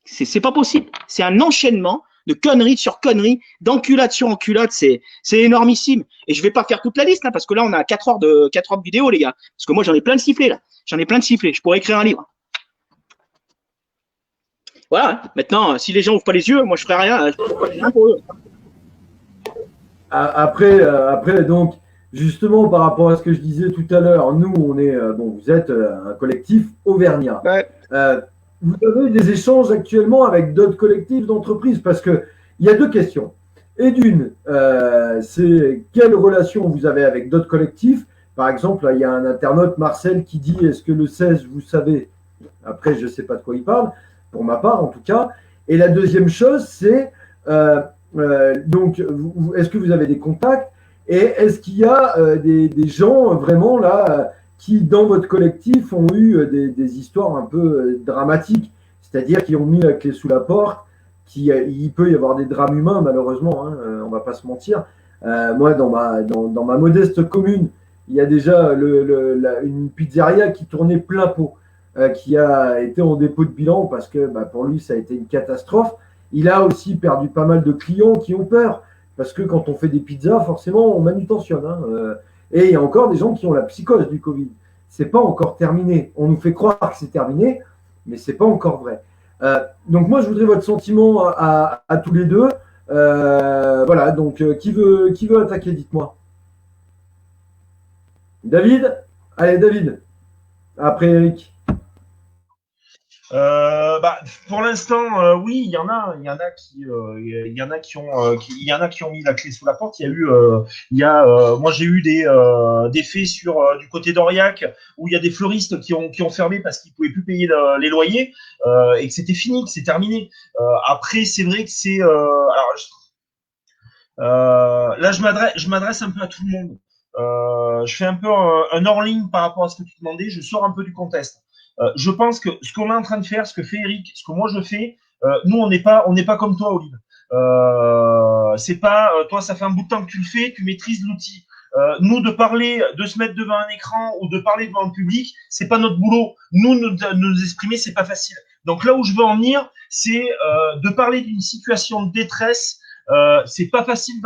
C'est pas possible. C'est un enchaînement de conneries sur conneries, d'enculades sur enculades. C'est énormissime. Et je vais pas faire toute la liste là, parce que là on a 4 heures de vidéo, les gars. Parce que moi j'en ai plein de sifflets là. J'en ai plein de sifflets. Je pourrais écrire un livre. Voilà. Maintenant, si les gens ouvrent pas les yeux, moi je ferai rien. Je ferai rien pour eux. Après, donc, justement, par rapport à ce que je disais tout à l'heure, nous, on est, vous êtes un collectif auvergnat. Ouais. Vous avez des échanges actuellement avec d'autres collectifs d'entreprises parce qu'il y a deux questions. Et d'une, c'est quelle relation vous avez avec d'autres collectifs? Par exemple, il y a un internaute, Marcel, qui dit est-ce que le 16, vous savez? Après, je ne sais pas de quoi il parle, pour ma part en tout cas. Et la deuxième chose, c'est donc, est-ce que vous avez des contacts et est-ce qu'il y a des gens vraiment là qui, dans votre collectif, ont eu des histoires un peu dramatiques, c'est-à-dire qui ont mis la clé sous la porte, il peut y avoir des drames humains, malheureusement, hein, on ne va pas se mentir. Moi, dans ma modeste commune, il y a déjà une pizzeria qui tournait plein pot, qui a été en dépôt de bilan parce que pour lui, ça a été une catastrophe. Il a aussi perdu pas mal de clients qui ont peur parce que quand on fait des pizzas, forcément, on manutentionne. Hein, et il y a encore des gens qui ont la psychose du Covid. C'est pas encore terminé. On nous fait croire que c'est terminé, mais c'est pas encore vrai. Donc moi, je voudrais votre sentiment à tous les deux. Voilà, donc qui veut attaquer, dites-moi. David? Allez, David. Après Eric. Pour l'instant, oui, il y en a qui ont mis la clé sous la porte. Moi j'ai eu des faits sur du côté d'Aurillac où il y a des fleuristes qui ont fermé parce qu'ils pouvaient plus payer les loyers et que c'était fini, que c'est terminé. Après, c'est vrai que c'est là je m'adresse un peu à tout le monde. Je fais un peu un hors-ligne par rapport à ce que tu demandais. Je sors un peu du contexte. Je pense que ce qu'on est en train de faire, ce que fait Eric, ce que moi je fais, nous on n'est pas comme toi, Olive. C'est pas toi, ça fait un bout de temps que tu le fais, tu maîtrises l'outil. Nous, de se mettre devant un écran ou de parler devant le public, c'est pas notre boulot. Nous exprimer, c'est pas facile. Donc là où je veux en venir, c'est de parler d'une situation de détresse. C'est pas facile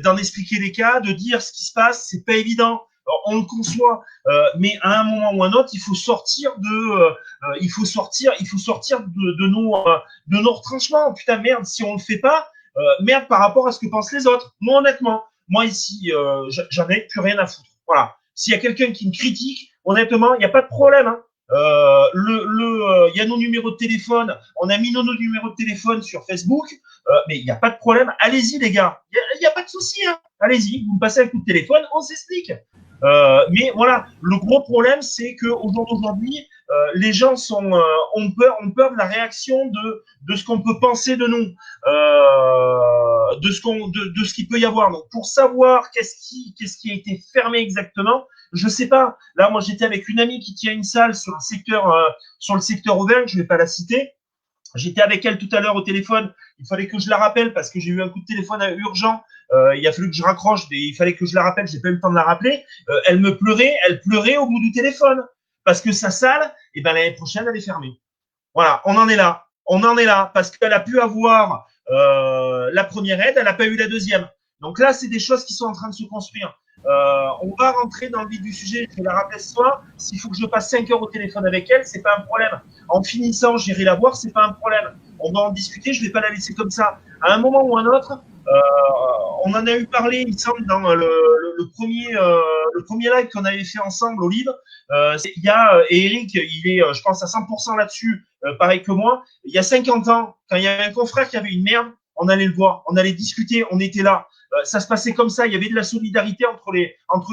d'en expliquer les cas, de dire ce qui se passe, c'est pas évident. On le conçoit, mais à un moment ou un autre, il faut sortir de nos retranchements. Putain, merde, si on le fait pas, merde par rapport à ce que pensent les autres. Moi, honnêtement, moi ici, j'en ai plus rien à foutre. Voilà. S'il y a quelqu'un qui me critique, honnêtement, il n'y a pas de problème. Hein. Il y a nos numéros de téléphone. On a mis nos numéros de téléphone sur Facebook, mais il n'y a pas de problème. Allez-y, les gars. Il y a pas de souci. Hein. Allez-y, vous me passez un coup de téléphone, on s'explique. Mais voilà, le gros problème, c'est qu'au jour d'aujourd'hui, les gens ont peur de la réaction de ce qu'on peut penser de nous, de ce qu'il peut y avoir. Donc, pour savoir qu'est-ce qui a été fermé exactement, je sais pas. Là, moi, j'étais avec une amie qui tient une salle sur le secteur Auvergne, je vais pas la citer. J'étais avec elle tout à l'heure au téléphone. Il fallait que je la rappelle parce que j'ai eu un coup de téléphone urgent. Il a fallu que je raccroche. Il fallait que je la rappelle. J'ai pas eu le temps de la rappeler. Elle pleurait au bout du téléphone parce que sa salle, l'année prochaine, elle est fermée. Voilà, on en est là parce qu'elle a pu avoir la première aide, elle n'a pas eu la deuxième. Donc là, c'est des choses qui sont en train de se construire. On va rentrer dans le vif du sujet. Je vais la rappeler ce soir. S'il faut que je passe 5 heures au téléphone avec elle, c'est pas un problème. En finissant, j'irai la voir, c'est pas un problème. On va en discuter. Je vais pas la laisser comme ça. À un moment ou un autre, on en a eu parlé, il me semble, dans le premier live qu'on avait fait ensemble, Olive. Et Eric, il est, je pense, à 100% là-dessus, pareil que moi. Il y a 50 ans, quand il y avait un confrère qui avait une merde, on allait le voir, on allait discuter, on était là. Ça se passait comme ça. Il y avait de la solidarité entre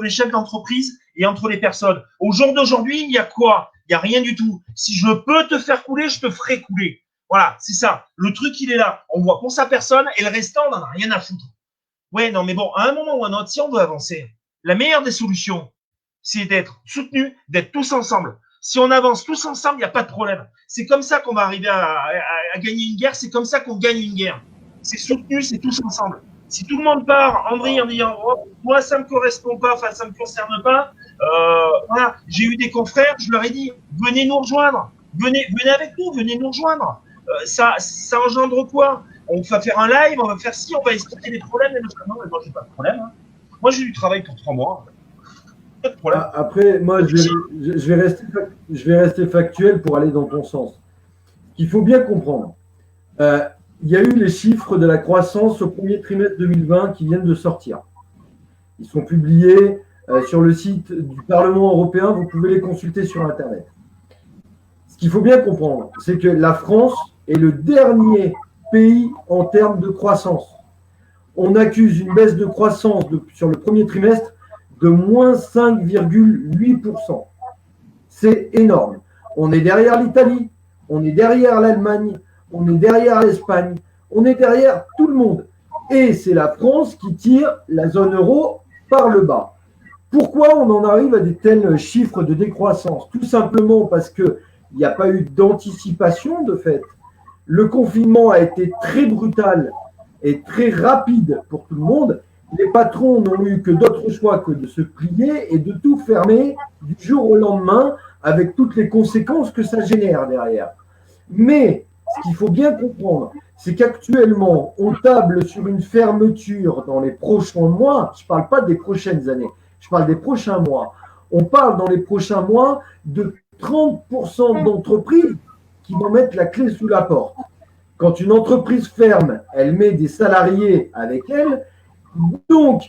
les chefs d'entreprise et entre les personnes. Au jour d'aujourd'hui, il y a quoi? Il y a rien du tout. Si je peux te faire couler, je te ferai couler. Voilà, c'est ça. Le truc, il est là. On voit pour sa personne et le restant, on n'en a rien à foutre. Ouais, non, mais bon, à un moment ou à un autre, si on veut avancer, la meilleure des solutions, c'est d'être soutenu, d'être tous ensemble. Si on avance tous ensemble, il n'y a pas de problème. C'est comme ça qu'on va arriver à gagner une guerre. C'est comme ça qu'on gagne une guerre. C'est soutenu, c'est tous ensemble. Si tout le monde part en vrille en disant oh, moi ça me correspond pas, enfin ça me concerne pas, voilà, j'ai eu des confrères, je leur ai dit venez nous rejoindre, venez avec nous, venez nous rejoindre. Ça engendre quoi? On va faire un live, on va faire ci, on va expliquer les problèmes. Non, mais moi j'ai pas de problème. Hein. Moi j'ai du travail pour 3 mois. Pas de problème. Après, moi je vais rester factuel pour aller dans ton sens. Il faut bien comprendre. il y a eu les chiffres de la croissance au premier trimestre 2020 qui viennent de sortir. Ils sont publiés sur le site du Parlement européen, vous pouvez les consulter sur Internet. Ce qu'il faut bien comprendre, c'est que la France est le dernier pays en termes de croissance. On accuse une baisse de croissance sur le premier trimestre de moins 5,8%. C'est énorme. On est derrière l'Italie, on est derrière l'Allemagne, on est derrière l'Espagne, on est derrière tout le monde. Et c'est la France qui tire la zone euro par le bas. Pourquoi on en arrive à des tels chiffres de décroissance? Tout simplement parce qu'il n'y a pas eu d'anticipation de fait. Le confinement a été très brutal et très rapide pour tout le monde. Les patrons n'ont eu que d'autres choix que de se plier et de tout fermer du jour au lendemain avec toutes les conséquences que ça génère derrière. Mais ce qu'il faut bien comprendre, c'est qu'actuellement, on table sur une fermeture dans les prochains mois. Je ne parle pas des prochaines années, je parle des prochains mois. On parle dans les prochains mois de 30% d'entreprises qui vont mettre la clé sous la porte. Quand une entreprise ferme, elle met des salariés avec elle. Donc,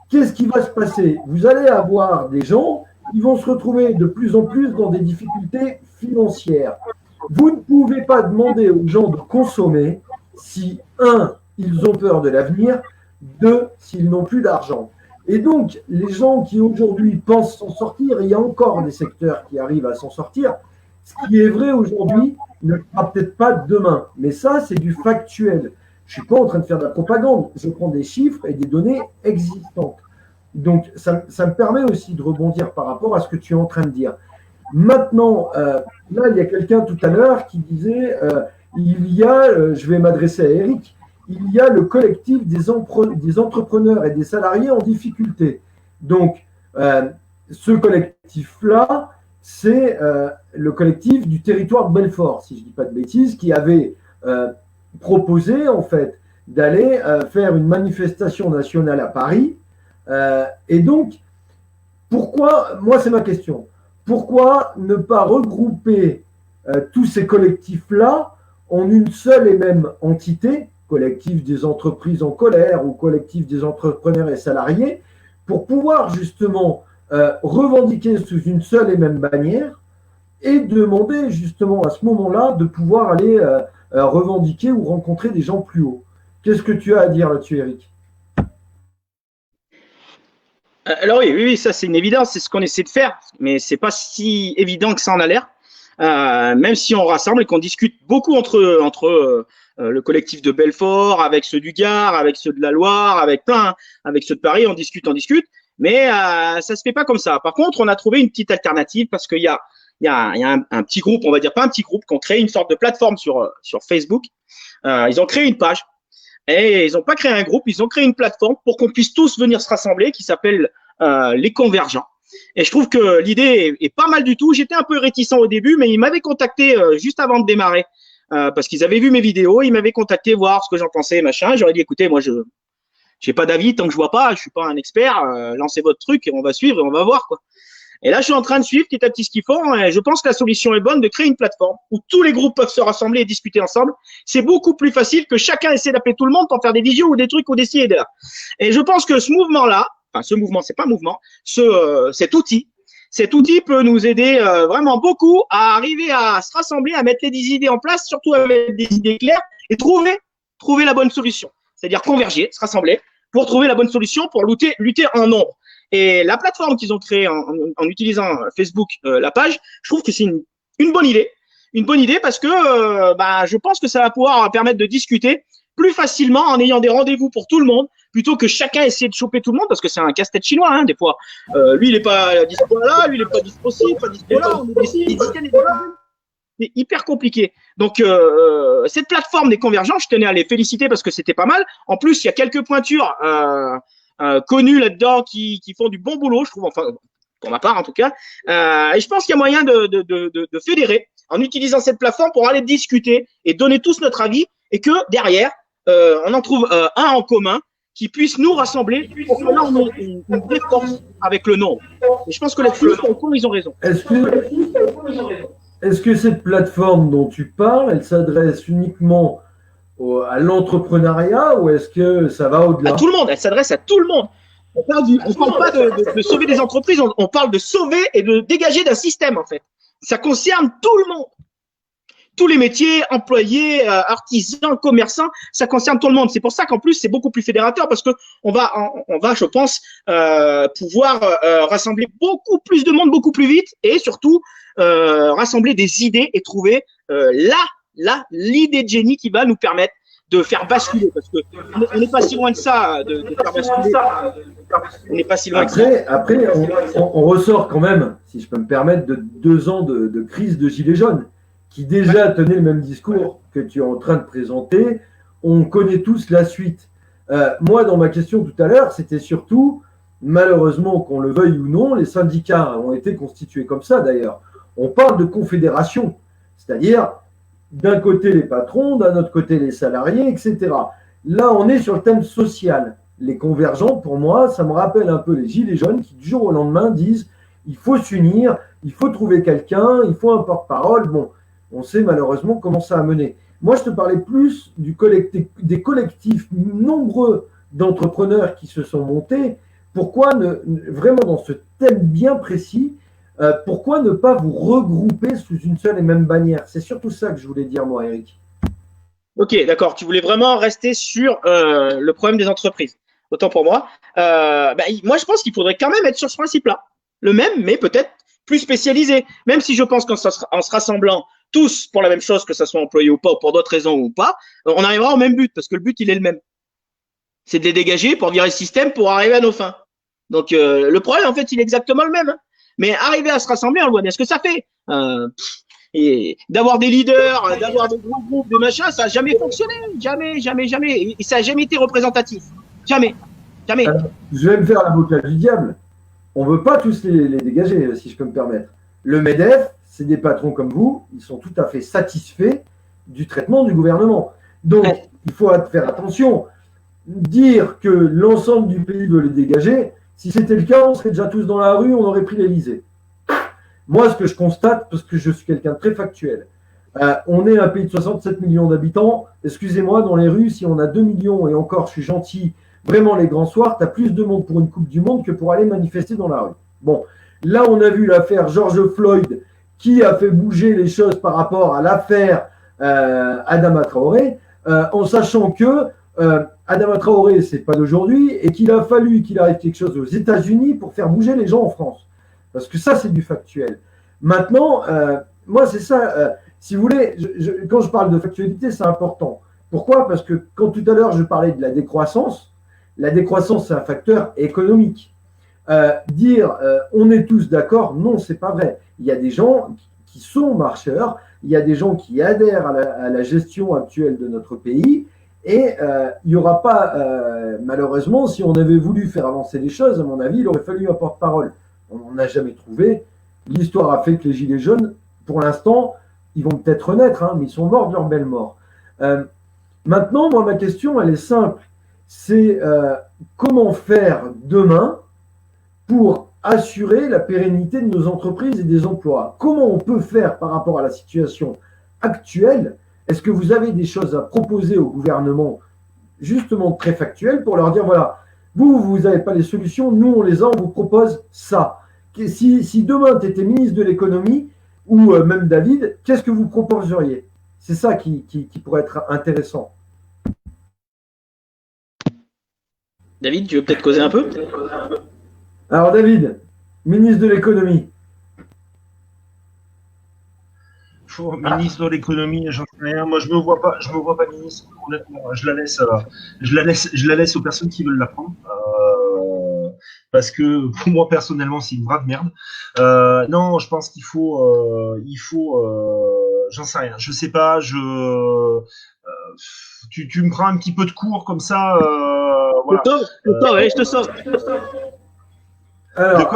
qu'est-ce qui va se passer? Vous allez avoir des gens qui vont se retrouver de plus en plus dans des difficultés financières. Vous ne pouvez pas demander aux gens de consommer si, un, ils ont peur de l'avenir, deux, s'ils n'ont plus d'argent. Et donc, les gens qui aujourd'hui pensent s'en sortir, il y a encore des secteurs qui arrivent à s'en sortir. Ce qui est vrai aujourd'hui ne sera peut-être pas demain. Mais ça, c'est du factuel. Je ne suis pas en train de faire de la propagande. Je prends des chiffres et des données existantes. Donc, ça me permet aussi de rebondir par rapport à ce que tu es en train de dire. Maintenant, là, il y a quelqu'un tout à l'heure qui disait, je vais m'adresser à Eric, il y a le collectif des entrepreneurs et des salariés en difficulté. Donc, ce collectif-là, c'est le collectif du territoire de Belfort, si je ne dis pas de bêtises, qui avait proposé, en fait, d'aller faire une manifestation nationale à Paris. Et donc, pourquoi, moi c'est ma question, pourquoi ne pas regrouper tous ces collectifs-là en une seule et même entité, collectif des entreprises en colère ou collectif des entrepreneurs et salariés, pour pouvoir justement revendiquer sous une seule et même bannière et demander justement à ce moment-là de pouvoir aller revendiquer ou rencontrer des gens plus hauts. Qu'est-ce que tu as à dire là-dessus, Eric? Alors oui, ça c'est une évidence, c'est ce qu'on essaie de faire, mais c'est pas si évident que ça en a l'air. Même si on rassemble et qu'on discute beaucoup entre le collectif de Belfort, avec ceux du Gard, avec ceux de la Loire, avec ceux de Paris, on discute, mais ça se fait pas comme ça. Par contre, on a trouvé une petite alternative parce qu'il y a un petit groupe, on va dire pas un petit groupe, qui ont créé une sorte de plateforme sur Facebook. Ils ont créé une page. Et ils n'ont pas créé un groupe, ils ont créé une plateforme pour qu'on puisse tous venir se rassembler qui s'appelle les Convergents. Et je trouve que l'idée est pas mal du tout. J'étais un peu réticent au début, mais ils m'avaient contacté juste avant de démarrer parce qu'ils avaient vu mes vidéos, ils m'avaient contacté voir ce que j'en pensais, machin. J'aurais dit, écoutez, moi, je n'ai pas d'avis tant que je vois pas, je suis pas un expert, lancez votre truc et on va suivre et on va voir, quoi. Et là, je suis en train de suivre petit à petit ce qu'ils font et je pense que la solution est bonne de créer une plateforme où tous les groupes peuvent se rassembler et discuter ensemble. C'est beaucoup plus facile que chacun essaie d'appeler tout le monde pour faire des visios ou des trucs ou des ci et de là. Et je pense que ce mouvement-là, enfin ce mouvement, c'est pas un mouvement, cet outil peut nous aider vraiment beaucoup à arriver à se rassembler, à mettre des idées en place, surtout avec des idées claires et trouver la bonne solution. C'est-à-dire converger, se rassembler pour trouver la bonne solution pour lutter en nombre. Et la plateforme qu'ils ont créée en utilisant Facebook, la page, je trouve que c'est une bonne idée. Une bonne idée parce que je pense que ça va pouvoir permettre de discuter plus facilement en ayant des rendez-vous pour tout le monde, plutôt que chacun essayer de choper tout le monde, parce que c'est un casse-tête chinois, hein, des fois. Lui, il n'est pas dispo là, lui, il n'est pas dispo ci, pas dispo là. C'est hyper compliqué. Donc, cette plateforme des Convergents, je tenais à les féliciter parce que c'était pas mal. En plus, il y a quelques pointures connus là-dedans qui font du bon boulot, je trouve, enfin, pour ma part en tout cas. Et je pense qu'il y a moyen de fédérer en utilisant cette plateforme pour aller discuter et donner tous notre avis et que derrière, on en trouve un en commun qui puisse nous rassembler pour que là, on ait une défense avec le nombre. Et je pense que là-dessus, ils ont raison. Est-ce que cette plateforme dont tu parles, elle s'adresse uniquement à l'entrepreneuriat ou est-ce que ça va au-delà? À tout le monde, elle s'adresse à tout le monde. On ne parle pas de sauver des entreprises, on parle de sauver et de dégager d'un système en fait. Ça concerne tout le monde. Tous les métiers, employés, artisans, commerçants, ça concerne tout le monde. C'est pour ça qu'en plus, c'est beaucoup plus fédérateur parce que on va, je pense, pouvoir rassembler beaucoup plus de monde beaucoup plus vite et surtout rassembler des idées et trouver l'idée de génie qui va nous permettre de faire basculer parce que on n'est pas si loin de ça, de faire basculer. On n'est pas si loin de ça. Après, on ressort quand même, si je peux me permettre, de 2 ans de crise de gilets jaunes, qui déjà tenait le même discours que tu es en train de présenter. On connaît tous la suite. Moi, dans ma question tout à l'heure, c'était surtout, malheureusement, qu'on le veuille ou non, les syndicats ont été constitués comme ça d'ailleurs. On parle de confédération, c'est-à-dire d'un côté les patrons, d'un autre côté les salariés, etc. Là, on est sur le thème social. Les convergents, pour moi, ça me rappelle un peu les gilets jaunes qui, du jour au lendemain, disent il faut s'unir, il faut trouver quelqu'un, il faut un porte-parole. Bon, on sait malheureusement comment ça a mené. Moi, je te parlais plus des collectifs nombreux d'entrepreneurs qui se sont montés. Pourquoi vraiment dans ce thème bien précis, pourquoi ne pas vous regrouper sous une seule et même bannière? C'est surtout ça que je voulais dire, moi, Eric. Ok, d'accord. Tu voulais vraiment rester sur le problème des entreprises. Autant pour moi. Moi, je pense qu'il faudrait quand même être sur ce principe-là. Le même, mais peut-être plus spécialisé. Même si je pense qu'en se rassemblant tous pour la même chose, que ça soit employé ou pas, ou pour d'autres raisons ou pas, on arrivera au même but, parce que le but, il est le même. C'est de les dégager pour virer le système pour arriver à nos fins. Donc, le problème, en fait, il est exactement le même. Hein. Mais arriver à se rassembler, on voit bien ce que ça fait. Et d'avoir des leaders, d'avoir des gros groupes, de machin, ça n'a jamais fonctionné. Jamais, jamais, jamais. Et ça n'a jamais été représentatif. Jamais. Jamais. Alors, je vais me faire l'avocat du diable. On ne veut pas tous les dégager, si je peux me permettre. Le MEDEF, c'est des patrons comme vous, ils sont tout à fait satisfaits du traitement du gouvernement. Donc, il faut faire attention. Dire que l'ensemble du pays veut les dégager, si c'était le cas, on serait déjà tous dans la rue, on aurait pris l'Élysée. Moi, ce que je constate, parce que je suis quelqu'un de très factuel, on est un pays de 67 millions d'habitants. Excusez-moi, dans les rues, si on a 2 millions, et encore, je suis gentil, vraiment les grands soirs, tu as plus de monde pour une Coupe du Monde que pour aller manifester dans la rue. Bon, là, on a vu l'affaire George Floyd qui a fait bouger les choses par rapport à l'affaire Adama Traoré, en sachant que Adama Traoré, c'est pas d'aujourd'hui, et qu'il a fallu qu'il arrive quelque chose aux États-Unis pour faire bouger les gens en France. Parce que ça, c'est du factuel. Maintenant, moi, c'est ça. Si vous voulez, quand je parle de factualité, c'est important. Pourquoi? Parce que quand tout à l'heure, je parlais de la décroissance, c'est un facteur économique. Dire on est tous d'accord, non, c'est pas vrai. Il y a des gens qui sont marcheurs, il y a des gens qui adhèrent à la gestion actuelle de notre pays, et il n'y aura pas, malheureusement, si on avait voulu faire avancer les choses, à mon avis, il aurait fallu un porte-parole. On n'en a jamais trouvé. L'histoire a fait que les Gilets jaunes, pour l'instant, ils vont peut-être renaître, hein, mais ils sont morts de leur belle mort. Maintenant, moi, ma question, elle est simple. C'est comment faire demain pour assurer la pérennité de nos entreprises et des emplois? Comment on peut faire par rapport à la situation actuelle? Est-ce que vous avez des choses à proposer au gouvernement, justement très factuelles, pour leur dire, voilà, vous n'avez pas les solutions, nous, on les a, on vous propose ça. Si demain, tu étais ministre de l'économie, ou même David, qu'est-ce que vous proposeriez? C'est ça qui pourrait être intéressant. David, tu veux peut-être causer un peu? Alors David, ministre de l'économie. Ministre de l'économie, j'en sais rien. Moi, je me vois pas ministre. Honnêtement, je la laisse aux personnes qui veulent la prendre. Parce que pour moi personnellement, c'est une grave merde. Non, je pense qu'il faut, j'en sais rien. Je sais pas. Tu me prends un petit peu de cours comme ça. Voilà. Allez, je te sauve. Alors,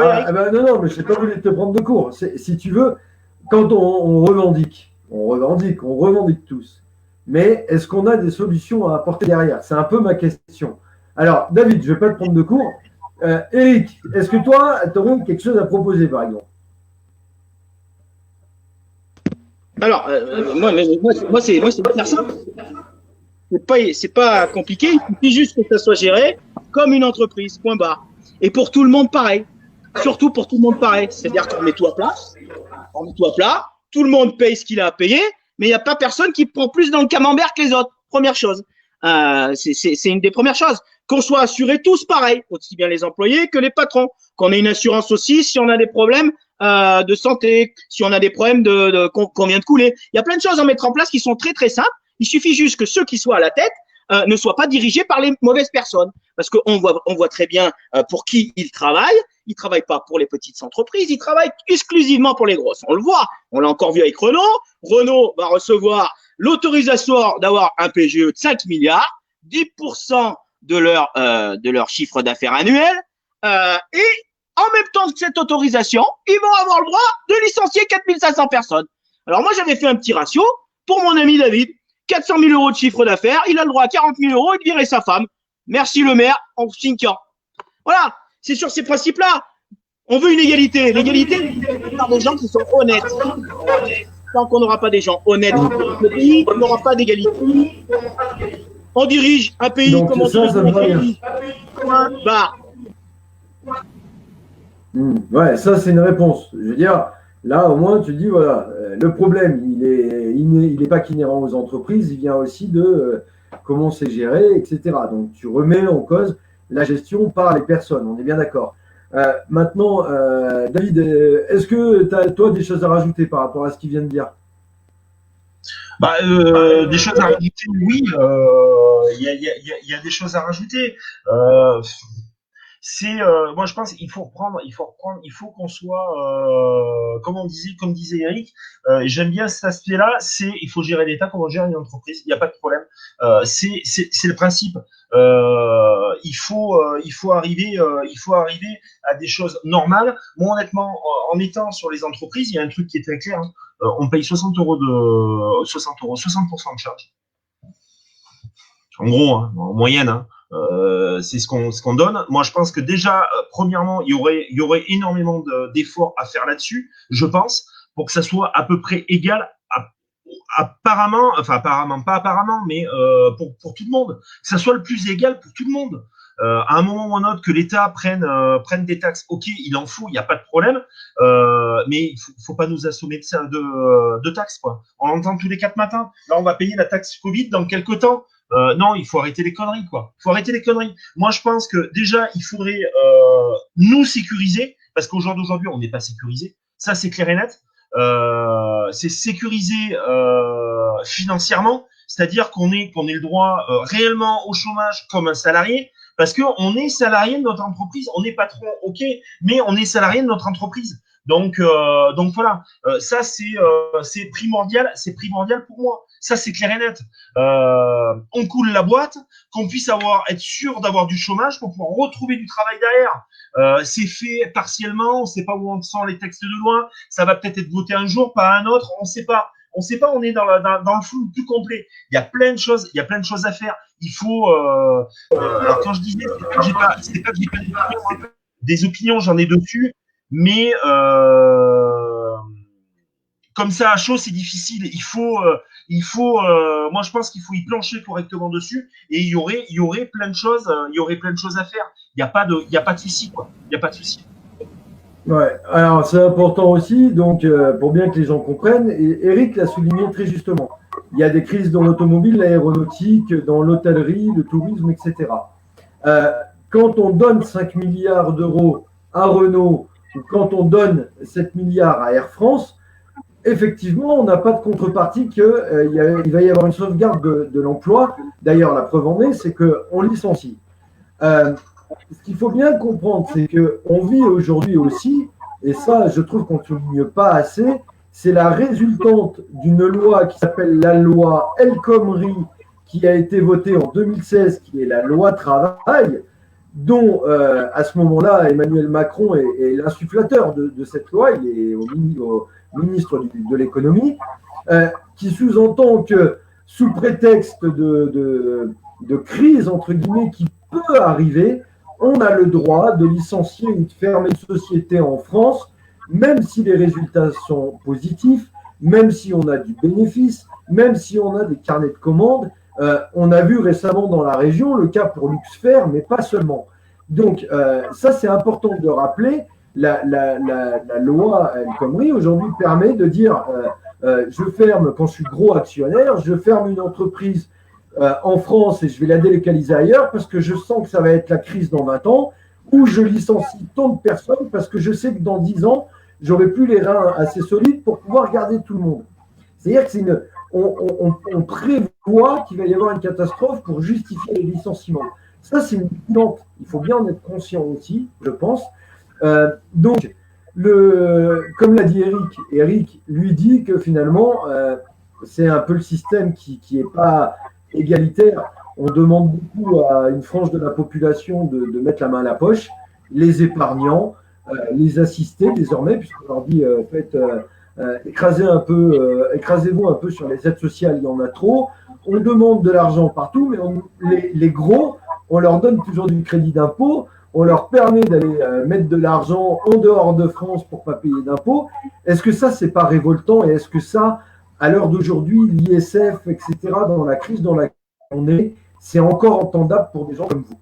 non, mais je n'ai pas voulu te prendre de cours. Si tu veux, quand on revendique tous. Mais est-ce qu'on a des solutions à apporter derrière? C'est un peu ma question. Alors, David, je ne vais pas te prendre de cours. Eric, est-ce que toi, tu aurais quelque chose à proposer, par exemple? Alors, moi, c'est hyper simple. C'est pas compliqué. Il suffit juste que ça soit géré comme une entreprise. Point barre. Et pour tout le monde, pareil. Surtout pour tout le monde, pareil. C'est-à-dire qu'on met tout à plat. On met tout à plat. Tout le monde paye ce qu'il a à payer, mais il n'y a pas personne qui prend plus dans le camembert que les autres. Première chose. C'est une des premières choses. Qu'on soit assurés tous pareil, aussi bien les employés que les patrons. Qu'on ait une assurance aussi si on a des problèmes de santé, si on a des problèmes qu'on vient de couler. Il y a plein de choses à mettre en place qui sont très très simples. Il suffit juste que ceux qui soient à la tête ne soient pas dirigés par les mauvaises personnes. Parce qu'on voit très bien pour qui ils travaillent. Ils travaillent pas pour les petites entreprises, ils travaillent exclusivement pour les grosses. On le voit, on l'a encore vu avec Renault. Renault va recevoir l'autorisation d'avoir un PGE de 5 milliards, 10% de leur chiffre d'affaires annuel. Et en même temps que cette autorisation, ils vont avoir le droit de licencier 4500 personnes. Alors moi, j'avais fait un petit ratio pour mon ami David. 400 000 euros de chiffre d'affaires, il a le droit à 40 000 euros et de virer sa femme. Merci le maire, en 5 ans. Voilà, c'est sur ces principes-là. On veut une égalité. L'égalité, c'est par des gens qui sont honnêtes. Tant qu'on n'aura pas des gens honnêtes dans le pays, on n'aura pas d'égalité. On dirige un pays donc, comme on ça me va bien. Bah. Ouais, ça c'est une réponse. Je veux dire, là au moins tu dis voilà, le problème il est pas qu'inhérent aux entreprises, il vient aussi de comment c'est géré, etc. Donc tu remets en cause la gestion par les personnes, on est bien d'accord. Maintenant, David, est-ce que tu as toi des choses à rajouter par rapport à ce qu'il vient de dire? Des choses à rajouter, oui, il y a des choses à rajouter. Moi je pense qu'il faut reprendre, il faut qu'on soit, comme disait Eric, j'aime bien cet aspect-là, il faut gérer l'État comme on gère une entreprise, il n'y a pas de problème. C'est le principe. Il faut arriver à des choses normales. Moi honnêtement, en étant sur les entreprises, il y a un truc qui est très clair. On paye 60% de charge. En gros, hein, en moyenne. Hein. C'est ce qu'on donne. Moi, je pense que déjà, premièrement, il y aurait énormément d'efforts à faire là-dessus, je pense, pour que ça soit à peu près égal, apparemment, pas apparemment, mais pour tout le monde, que ça soit le plus égal pour tout le monde. À un moment ou un autre, que l'État prenne des taxes, ok, il en faut, il n'y a pas de problème, mais il faut pas nous assommer de taxes, quoi. On l'entend tous les 4 matins. Là, on va payer la taxe Covid dans quelques temps. Non, il faut arrêter les conneries, quoi. Il faut arrêter les conneries. Moi, je pense que déjà, il faudrait nous sécuriser, parce qu'au jour d'aujourd'hui, on n'est pas sécurisé. Ça, c'est clair et net. C'est sécurisé financièrement, c'est-à-dire qu'on ait le droit réellement au chômage comme un salarié, parce que on est salarié de notre entreprise. On est patron, ok, mais on est salarié de notre entreprise. Donc voilà, ça c'est primordial pour moi. Ça c'est clair et net. On coule la boîte, qu'on puisse être sûr d'avoir du chômage pour pouvoir retrouver du travail derrière. C'est fait partiellement, on ne sait pas où on sent les textes de loi. Ça va peut-être être voté un jour, pas un autre, on ne sait pas. On est dans le flou plus complet. Il y a plein de choses à faire. Il faut. Alors quand je disais, c'est pas que j'ai pas des opinions, j'en ai dessus. Mais comme ça à chaud, c'est difficile. Moi, je pense qu'il faut y plancher correctement dessus, et il y aurait plein de choses, à faire. Il y a pas de souci, quoi. Il y a pas de souci. Ouais. Alors c'est important aussi, donc pour bien que les gens comprennent. Et Eric l'a souligné très justement. Il y a des crises dans l'automobile, l'aéronautique, dans l'hôtellerie, le tourisme, etc. Quand on donne 5 milliards d'euros à Renault, ou quand on donne 7 milliards à Air France, effectivement, on n'a pas de contrepartie qu'il va y avoir une sauvegarde de l'emploi. D'ailleurs, la preuve en est, c'est qu'on licencie. Ce qu'il faut bien comprendre, c'est qu'on vit aujourd'hui aussi, et ça, je trouve qu'on ne souligne pas assez, c'est la résultante d'une loi qui s'appelle la loi El Khomri, qui a été votée en 2016, qui est la loi travail, dont à ce moment-là, Emmanuel Macron est l'insufflateur de cette loi, il est au ministre de l'économie, qui sous-entend que sous prétexte de crise, entre guillemets, qui peut arriver, on a le droit de licencier ou de fermer une société en France, même si les résultats sont positifs, même si on a du bénéfice, même si on a des carnets de commandes, On a vu récemment dans la région le cas pour Luxfer, mais pas seulement. Donc, ça, c'est important de rappeler. La loi El Khomri aujourd'hui permet de dire je ferme, quand je suis gros actionnaire, je ferme une entreprise en France et je vais la délocaliser ailleurs parce que je sens que ça va être la crise dans 20 ans, ou je licencie tant de personnes parce que je sais que dans 10 ans, j'aurai plus les reins assez solides pour pouvoir garder tout le monde. C'est-à-dire que on prévoit qu'il va y avoir une catastrophe pour justifier les licenciements. Ça, c'est une plante. Il faut bien en être conscient aussi, je pense. Donc, comme l'a dit Eric lui dit que finalement, c'est un peu le système qui n'est pas égalitaire. On demande beaucoup à une frange de la population de mettre la main à la poche, les épargnants, les assister désormais, puisqu'on leur dit écrasez-vous un peu sur les aides sociales, il y en a trop. On demande de l'argent partout, mais les gros, on leur donne toujours du crédit d'impôt, on leur permet d'aller mettre de l'argent en dehors de France pour ne pas payer d'impôts. Est-ce que ça, c'est pas révoltant? Et est-ce que ça, à l'heure d'aujourd'hui, l'ISF, etc., dans la crise dans laquelle on est, c'est encore entendable pour des gens comme vous?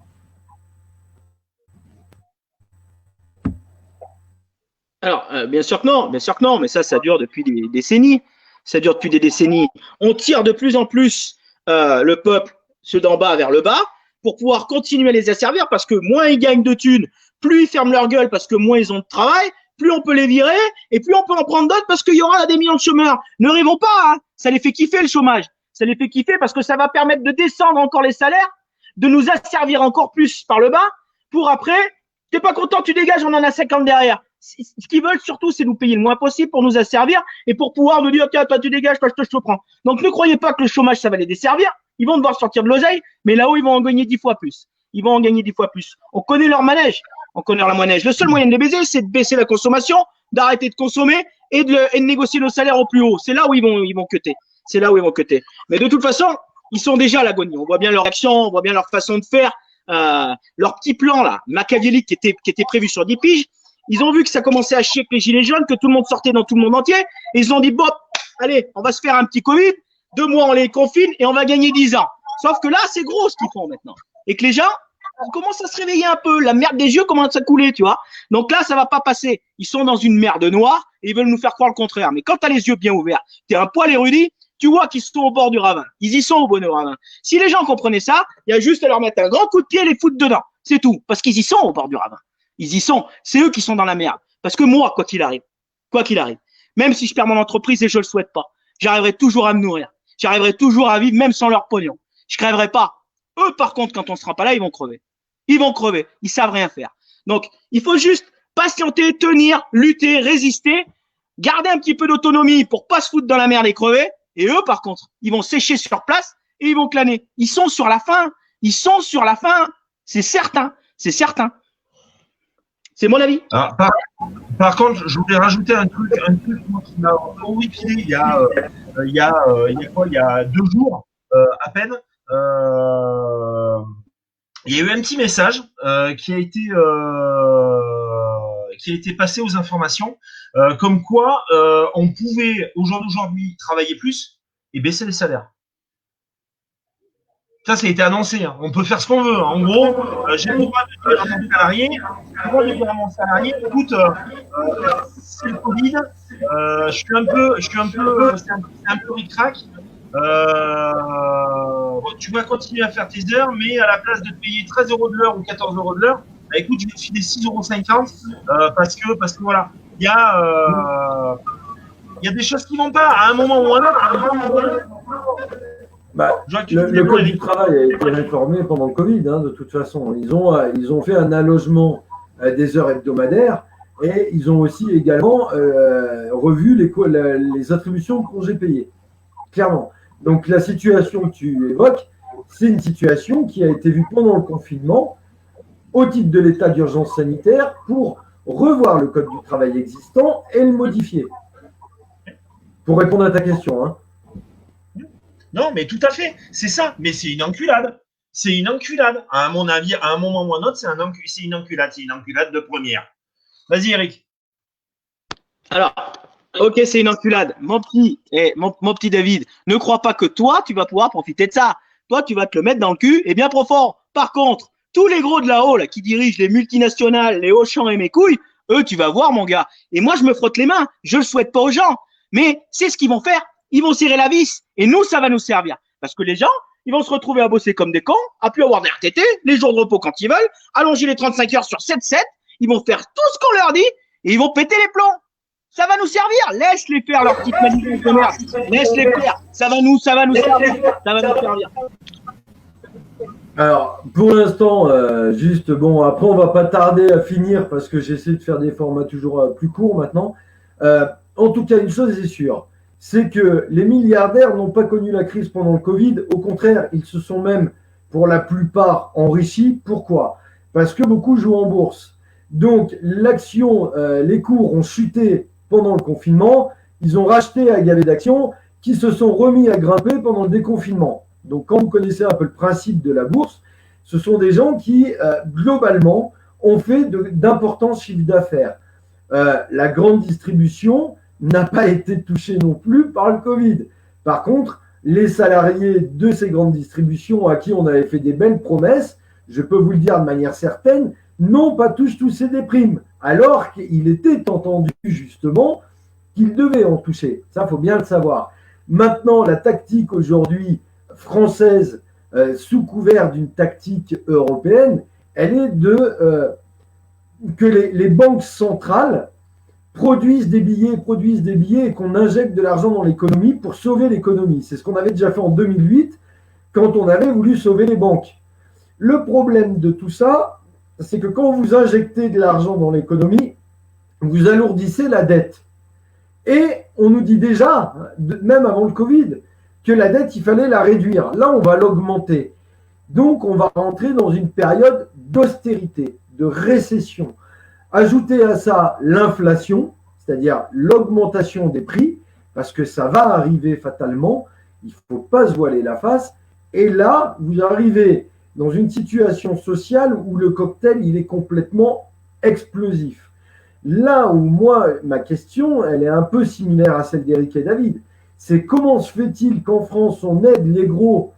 Alors, bien sûr que non, mais ça dure depuis des décennies. Ça dure depuis des décennies. On tire de plus en plus le peuple, ceux d'en bas vers le bas, pour pouvoir continuer à les asservir, parce que moins ils gagnent de thunes, plus ils ferment leur gueule parce que moins ils ont de travail, plus on peut les virer, et plus on peut en prendre d'autres parce qu'il y aura des millions de chômeurs. Ne rêvons pas, hein, ça les fait kiffer le chômage. Ça les fait kiffer parce que ça va permettre de descendre encore les salaires, de nous asservir encore plus par le bas, pour après, t'es pas content, tu dégages, on en a 50 derrière. Ce qu'ils veulent surtout, c'est nous payer le moins possible pour nous asservir et pour pouvoir nous dire, tiens, toi tu dégages, toi je te prends. Donc ne croyez pas que le chômage, ça va les desservir. Ils vont devoir sortir de l'oseille, mais là-haut, ils vont en gagner 10 fois plus. Ils vont en gagner 10 fois plus. On connaît leur manège. On connaît leur manège. Le seul moyen de les baiser, c'est de baisser la consommation, d'arrêter de consommer et de négocier nos salaires au plus haut. C'est là où ils vont cutter. C'est là où ils vont cutter. Mais de toute façon, ils sont déjà à l'agonie. On voit bien leur action, on voit bien leur façon de faire, leur petit plan là, machiavélique qui était prévu sur 10 piges. Ils ont vu que ça commençait à chier avec les gilets jaunes, que tout le monde sortait dans tout le monde entier. Et ils ont dit, bon, allez, on va se faire un petit Covid. 2 mois, on les confine et on va gagner 10 ans. Sauf que là, c'est gros ce qu'ils font maintenant. Et que les gens commencent à se réveiller un peu. La merde des yeux commence à couler, tu vois. Donc là, ça va pas passer. Ils sont dans une merde noire et ils veulent nous faire croire le contraire. Mais quand tu as les yeux bien ouverts, tu es un poil érudit, tu vois qu'ils sont au bord du ravin. Ils y sont au bon ravin. Si les gens comprenaient ça, il y a juste à leur mettre un grand coup de pied et les foutre dedans. C'est tout. Parce qu'ils y sont au bord du ravin. Ils y sont. C'est eux qui sont dans la merde. Parce que moi, quoi qu'il arrive, même si je perds mon entreprise et je le souhaite pas, j'arriverai toujours à me nourrir. J'arriverai toujours à vivre même sans leur pognon. Je crèverai pas. Eux, par contre, quand on sera pas là, ils vont crever. Ils vont crever. Ils savent rien faire. Donc, il faut juste patienter, tenir, lutter, résister, garder un petit peu d'autonomie pour pas se foutre dans la merde et crever. Et eux, par contre, ils vont sécher sur place et ils vont claner. Ils sont sur la fin. Ils sont sur la fin. C'est certain. C'est certain. C'est mon avis. Alors, par contre, je voulais rajouter un truc moi, qui m'a horripilé il y a 2 jours à peine. Il y a eu un petit message qui a été passé aux informations, comme quoi on pouvait aujourd'hui travailler plus et baisser les salaires. Ça a été annoncé. Hein. On peut faire ce qu'on veut. Hein. En gros, j'ai le droit de dire à mon salarié, écoute, c'est le Covid, je suis un peu, c'est un peu ric-rac. Tu vas continuer à faire tes heures, mais à la place de te payer 13 € de l'heure ou 14 € de l'heure, bah, écoute, je vais te filer 6,50 € parce que voilà, il y a des choses qui vont pas à un moment ou à un autre. Le code du travail a été réformé pendant le Covid, hein, de toute façon. Ils ont fait un allogement des heures hebdomadaires et ils ont aussi également revu les attributions de congés payés. Clairement. Donc la situation que tu évoques, c'est une situation qui a été vue pendant le confinement au titre de l'état d'urgence sanitaire pour revoir le code du travail existant et le modifier. Pour répondre à ta question, hein. Non, mais tout à fait, c'est ça. Mais c'est une enculade. C'est une enculade. À mon avis, à un moment ou à un autre, c'est une enculade. C'est une enculade de première. Vas-y, Eric. Alors, ok, c'est une enculade. Mon petit David, ne crois pas que toi, tu vas pouvoir profiter de ça. toi, tu vas te le mettre dans le cul et bien profond. Par contre, tous les gros de là-haut, là, qui dirigent les multinationales, les Auchan et mes couilles, eux, tu vas voir, mon gars. Et moi, je me frotte les mains. Je le souhaite pas aux gens. Mais c'est ce qu'ils vont faire. Ils vont serrer la vis. Et nous, ça va nous servir. Parce que les gens, ils vont se retrouver à bosser comme des cons, à plus avoir de RTT, les jours de repos quand ils veulent, allonger les 35 heures sur 7-7. Ils vont faire tout ce qu'on leur dit et ils vont péter les plombs. Ça va nous servir. Laisse-les faire leur petite manip de commerce. Laisse-les faire. Ça va nous servir. Ça va nous servir. Alors, pour l'instant, juste, bon, après, on va pas tarder à finir parce que j'essaie de faire des formats toujours plus courts maintenant. En tout cas, une chose est sûre, c'est que les milliardaires n'ont pas connu la crise pendant le Covid. Au contraire, ils se sont même, pour la plupart, enrichis. Pourquoi? Parce que beaucoup jouent en bourse. Donc, l'action, les cours ont chuté pendant le confinement. Ils ont racheté à gaver d'actions qui se sont remis à grimper pendant le déconfinement. Donc, quand vous connaissez un peu le principe de la bourse, ce sont des gens qui, globalement, ont fait d'importants chiffres d'affaires. La grande distribution n'a pas été touchée non plus par le Covid. Par contre, les salariés de ces grandes distributions à qui on avait fait des belles promesses, je peux vous le dire de manière certaine, n'ont pas tous touché des primes, alors qu'il était entendu justement qu'ils devaient en toucher. Ça, il faut bien le savoir. Maintenant, la tactique aujourd'hui française, sous couvert d'une tactique européenne, elle est que les banques centrales produisent des billets et qu'on injecte de l'argent dans l'économie pour sauver l'économie. C'est ce qu'on avait déjà fait en 2008 quand on avait voulu sauver les banques. Le problème de tout ça, c'est que quand vous injectez de l'argent dans l'économie, vous alourdissez la dette. Et on nous dit déjà, même avant le Covid, que la dette, il fallait la réduire. Là, on va l'augmenter. Donc, on va rentrer dans une période d'austérité, de récession. Ajoutez à ça l'inflation, c'est-à-dire l'augmentation des prix, parce que ça va arriver fatalement, il ne faut pas se voiler la face. Et là, vous arrivez dans une situation sociale où le cocktail, il est complètement explosif. Là où moi, ma question, elle est un peu similaire à celle d'Eric et David. C'est comment se fait-il qu'en France, on aide les gros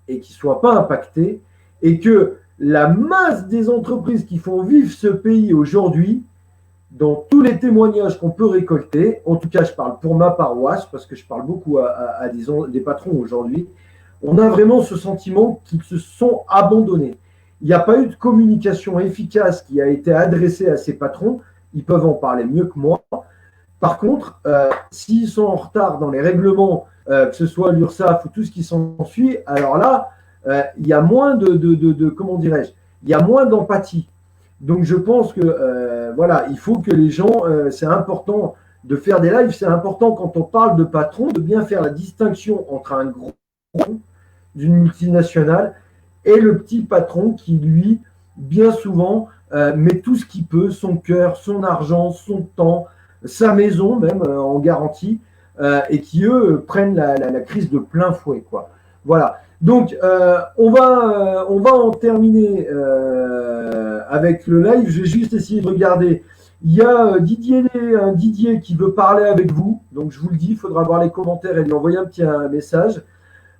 et qu'ils ne soient pas impactés, et que la masse des entreprises qui font vivre ce pays aujourd'hui, dans tous les témoignages qu'on peut récolter, en tout cas je parle pour ma paroisse, parce que je parle beaucoup à des patrons aujourd'hui, on a vraiment ce sentiment qu'ils se sont abandonnés. Il n'y a pas eu de communication efficace qui a été adressée à ces patrons, ils peuvent en parler mieux que moi. Par contre, s'ils sont en retard dans les règlements, que ce soit l'URSSAF ou tout ce qui s'ensuit, alors là, il y a moins comment dirais-je, il y a moins d'empathie. Donc je pense que voilà, il faut que les gens, c'est important de faire des lives, c'est important quand on parle de patron, de bien faire la distinction entre un gros patron d'une multinationale et le petit patron qui, lui, bien souvent, met tout ce qu'il peut, son cœur, son argent, son temps, sa maison même en garantie, et qui, eux, prennent la crise de plein fouet, quoi. Voilà. Donc, on va en terminer avec le live. Je vais juste essayer de regarder. Il y a Didier qui veut parler avec vous. Donc, je vous le dis, il faudra voir les commentaires et lui envoyer un message.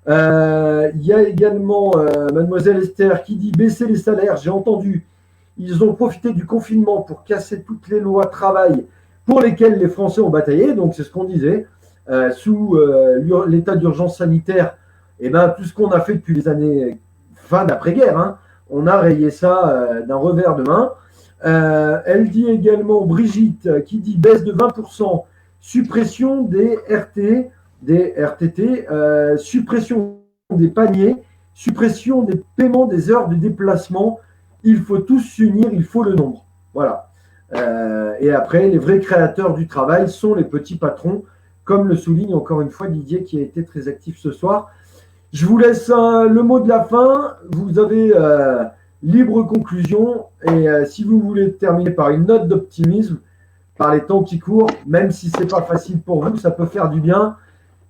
Il y a également Mademoiselle Esther qui dit baisser les salaires. J'ai entendu. Ils ont profité du confinement pour casser toutes les lois travail pour lesquelles les Français ont bataillé. Donc, c'est ce qu'on disait. Sous l'état d'urgence sanitaire, et ben, tout ce qu'on a fait depuis les années fin d'après-guerre, hein, on a rayé ça d'un revers de main. Elle dit également, Brigitte, qui dit baisse de 20%, suppression des RTT, suppression des paniers, suppression des paiements des heures de déplacement. Il faut tous s'unir, il faut le nombre. Voilà. Et après, les vrais créateurs du travail sont les petits patrons, comme le souligne encore une fois Didier, qui a été très actif ce soir. Je vous laisse le mot de la fin. Vous avez libre conclusion. Et si vous voulez terminer par une note d'optimisme, par les temps qui courent, même si ce n'est pas facile pour vous, ça peut faire du bien.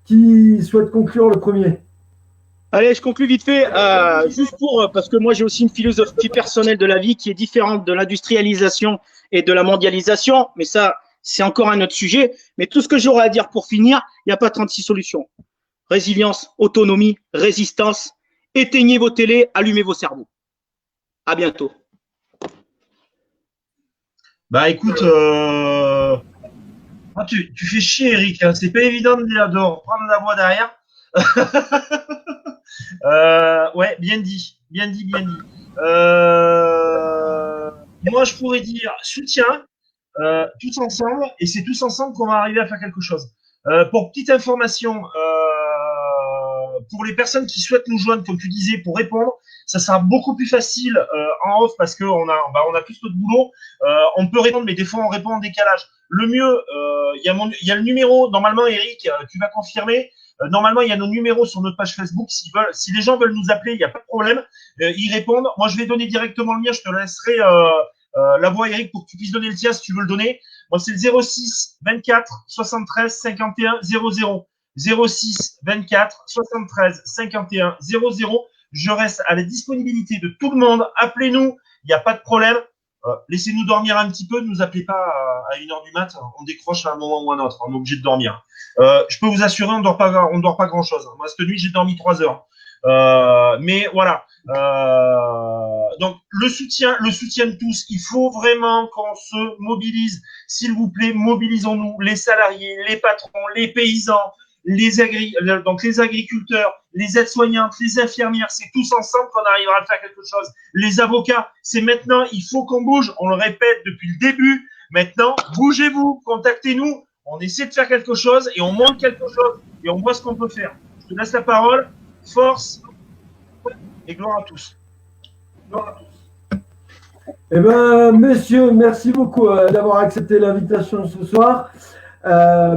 Qui souhaite conclure le premier? Allez, je conclue vite fait. Juste parce que moi, j'ai aussi une philosophie personnelle de la vie qui est différente de l'industrialisation et de la mondialisation. Mais ça, c'est encore un autre sujet. Mais tout ce que j'aurais à dire pour finir, il n'y a pas 36 solutions. Résilience, autonomie, résistance éteignez vos télés, allumez vos cerveaux. À bientôt. Bah écoute, tu fais chier Eric, hein. C'est pas évident de reprendre la voix derrière. Ouais, bien dit. Moi je pourrais dire soutien, tous ensemble, et c'est tous ensemble qu'on va arriver à faire quelque chose. Pour petite information, pour les personnes qui souhaitent nous joindre, comme tu disais, pour répondre, ça sera beaucoup plus facile en off parce qu'on a plus de boulot. On peut répondre, mais des fois on répond en décalage. Le mieux, il y a le numéro. Normalement, Eric, tu vas confirmer. Normalement, il y a nos numéros sur notre page Facebook. Si les gens veulent nous appeler, il n'y a pas de problème. Ils répondent. Moi, je vais donner directement le mien. Je te laisserai la voix, Eric, pour que tu puisses donner le tien si tu veux le donner. Moi, c'est le 06 24 73 51 00. 06 24 73 51 00. Je reste à la disponibilité de tout le monde. Appelez-nous, il n'y a pas de problème. Laissez-nous dormir un petit peu. Ne nous appelez pas à 1h du mat. On décroche à un moment ou à un autre. On est obligé de dormir. Je peux vous assurer, on ne dort pas grand-chose. Moi, cette nuit, j'ai dormi 3 heures. Mais voilà. Donc, le soutien de tous. Il faut vraiment qu'on se mobilise. S'il vous plaît, mobilisons-nous. Les salariés, les patrons, les paysans, donc les agriculteurs, les aides-soignantes, les infirmières, c'est tous ensemble qu'on arrivera à faire quelque chose. Les avocats, c'est maintenant, il faut qu'on bouge. On le répète depuis le début. Maintenant, bougez-vous, contactez-nous. On essaie de faire quelque chose et on monte quelque chose et on voit ce qu'on peut faire. Je te laisse la parole. Force et gloire à tous. Gloire à tous. Eh bien, messieurs, merci beaucoup d'avoir accepté l'invitation ce soir.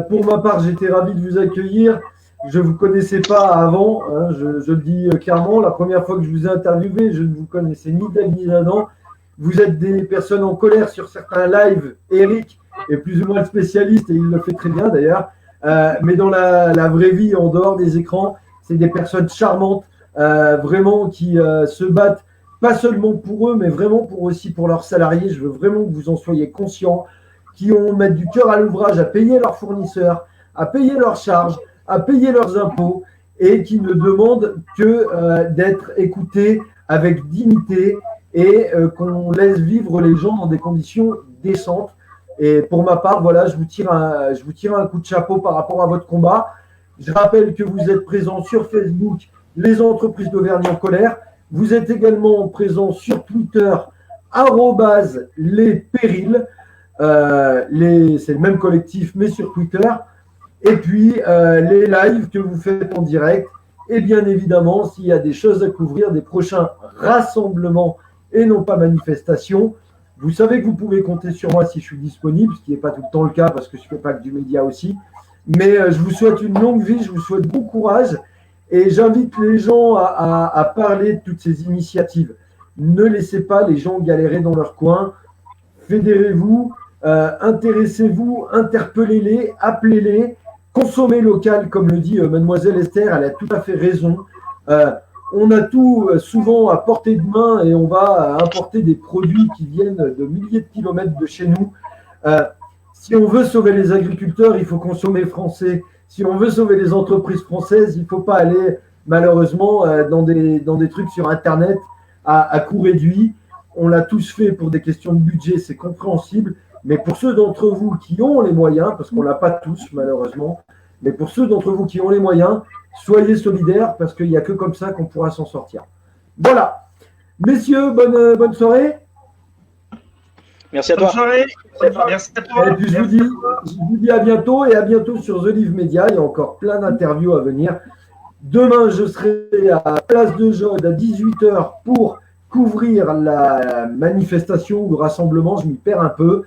Pour ma part, j'étais ravi de vous accueillir. Je ne vous connaissais pas avant, hein, je le dis clairement. La première fois que je vous ai interviewé, je ne vous connaissais ni d'Ali ni d'Adam. Vous êtes des personnes en colère sur certains lives. Eric est plus ou moins le spécialiste et il le fait très bien d'ailleurs. Mais dans la vraie vie, en dehors des écrans, c'est des personnes charmantes, vraiment qui se battent pas seulement pour eux, mais vraiment aussi pour leurs salariés. Je veux vraiment que vous en soyez conscients, qui mettent du cœur à l'ouvrage à payer leurs fournisseurs, à payer leurs charges, à payer leurs impôts et qui ne demandent que d'être écoutés avec dignité et qu'on laisse vivre les gens dans des conditions décentes. Et pour ma part, voilà, je vous tire un coup de chapeau par rapport à votre combat. Je rappelle que vous êtes présents sur Facebook, les entreprises d'Auvergne en colère. Vous êtes également présents sur Twitter, @lespérils. C'est le même collectif, mais sur Twitter. Et puis, les lives que vous faites en direct. Et bien évidemment, s'il y a des choses à couvrir, des prochains rassemblements et non pas manifestations, vous savez que vous pouvez compter sur moi si je suis disponible, ce qui n'est pas tout le temps le cas parce que je ne fais pas que du média aussi. Mais je vous souhaite une longue vie, je vous souhaite bon courage et j'invite les gens à parler de toutes ces initiatives. Ne laissez pas les gens galérer dans leur coin. Fédérez-vous, intéressez-vous, interpellez-les, appelez-les, consommez local, comme le dit mademoiselle Esther, elle a tout à fait raison. On a tout souvent à portée de main et on va importer des produits qui viennent de milliers de kilomètres de chez nous. Si on veut sauver les agriculteurs, il faut consommer français. Si on veut sauver les entreprises françaises, il ne faut pas aller malheureusement dans des trucs sur Internet à coût réduit. On l'a tous fait pour des questions de budget, c'est compréhensible. Mais pour ceux d'entre vous qui ont les moyens, parce qu'on ne l'a pas tous malheureusement, mais pour ceux d'entre vous qui ont les moyens, soyez solidaires parce qu'il n'y a que comme ça qu'on pourra s'en sortir. Voilà. Messieurs, bonne soirée. Merci à toi. Bonne soirée. Merci à toi. Et puis je vous dis à bientôt et à bientôt sur The Live Media. Il y a encore plein d'interviews à venir. Demain, je serai à Place de Jaude à 18h pour couvrir la manifestation ou le rassemblement. Je m'y perds un peu.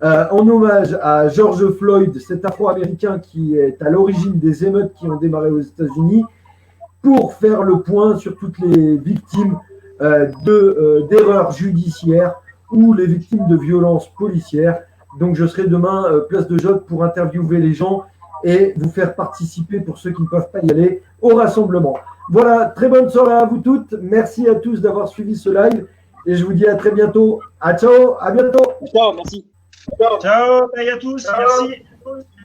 En hommage à George Floyd, cet Afro-Américain qui est à l'origine des émeutes qui ont démarré aux États-Unis, pour faire le point sur toutes les victimes d'erreurs judiciaires ou les victimes de violences policières. Donc je serai demain Place de Jaude pour interviewer les gens et vous faire participer, pour ceux qui ne peuvent pas y aller, au rassemblement. Voilà, très bonne soirée à vous toutes. Merci à tous d'avoir suivi ce live et je vous dis à très bientôt. Ciao, à bientôt. Ciao, merci. Ciao, bye à tous. Ciao. Merci.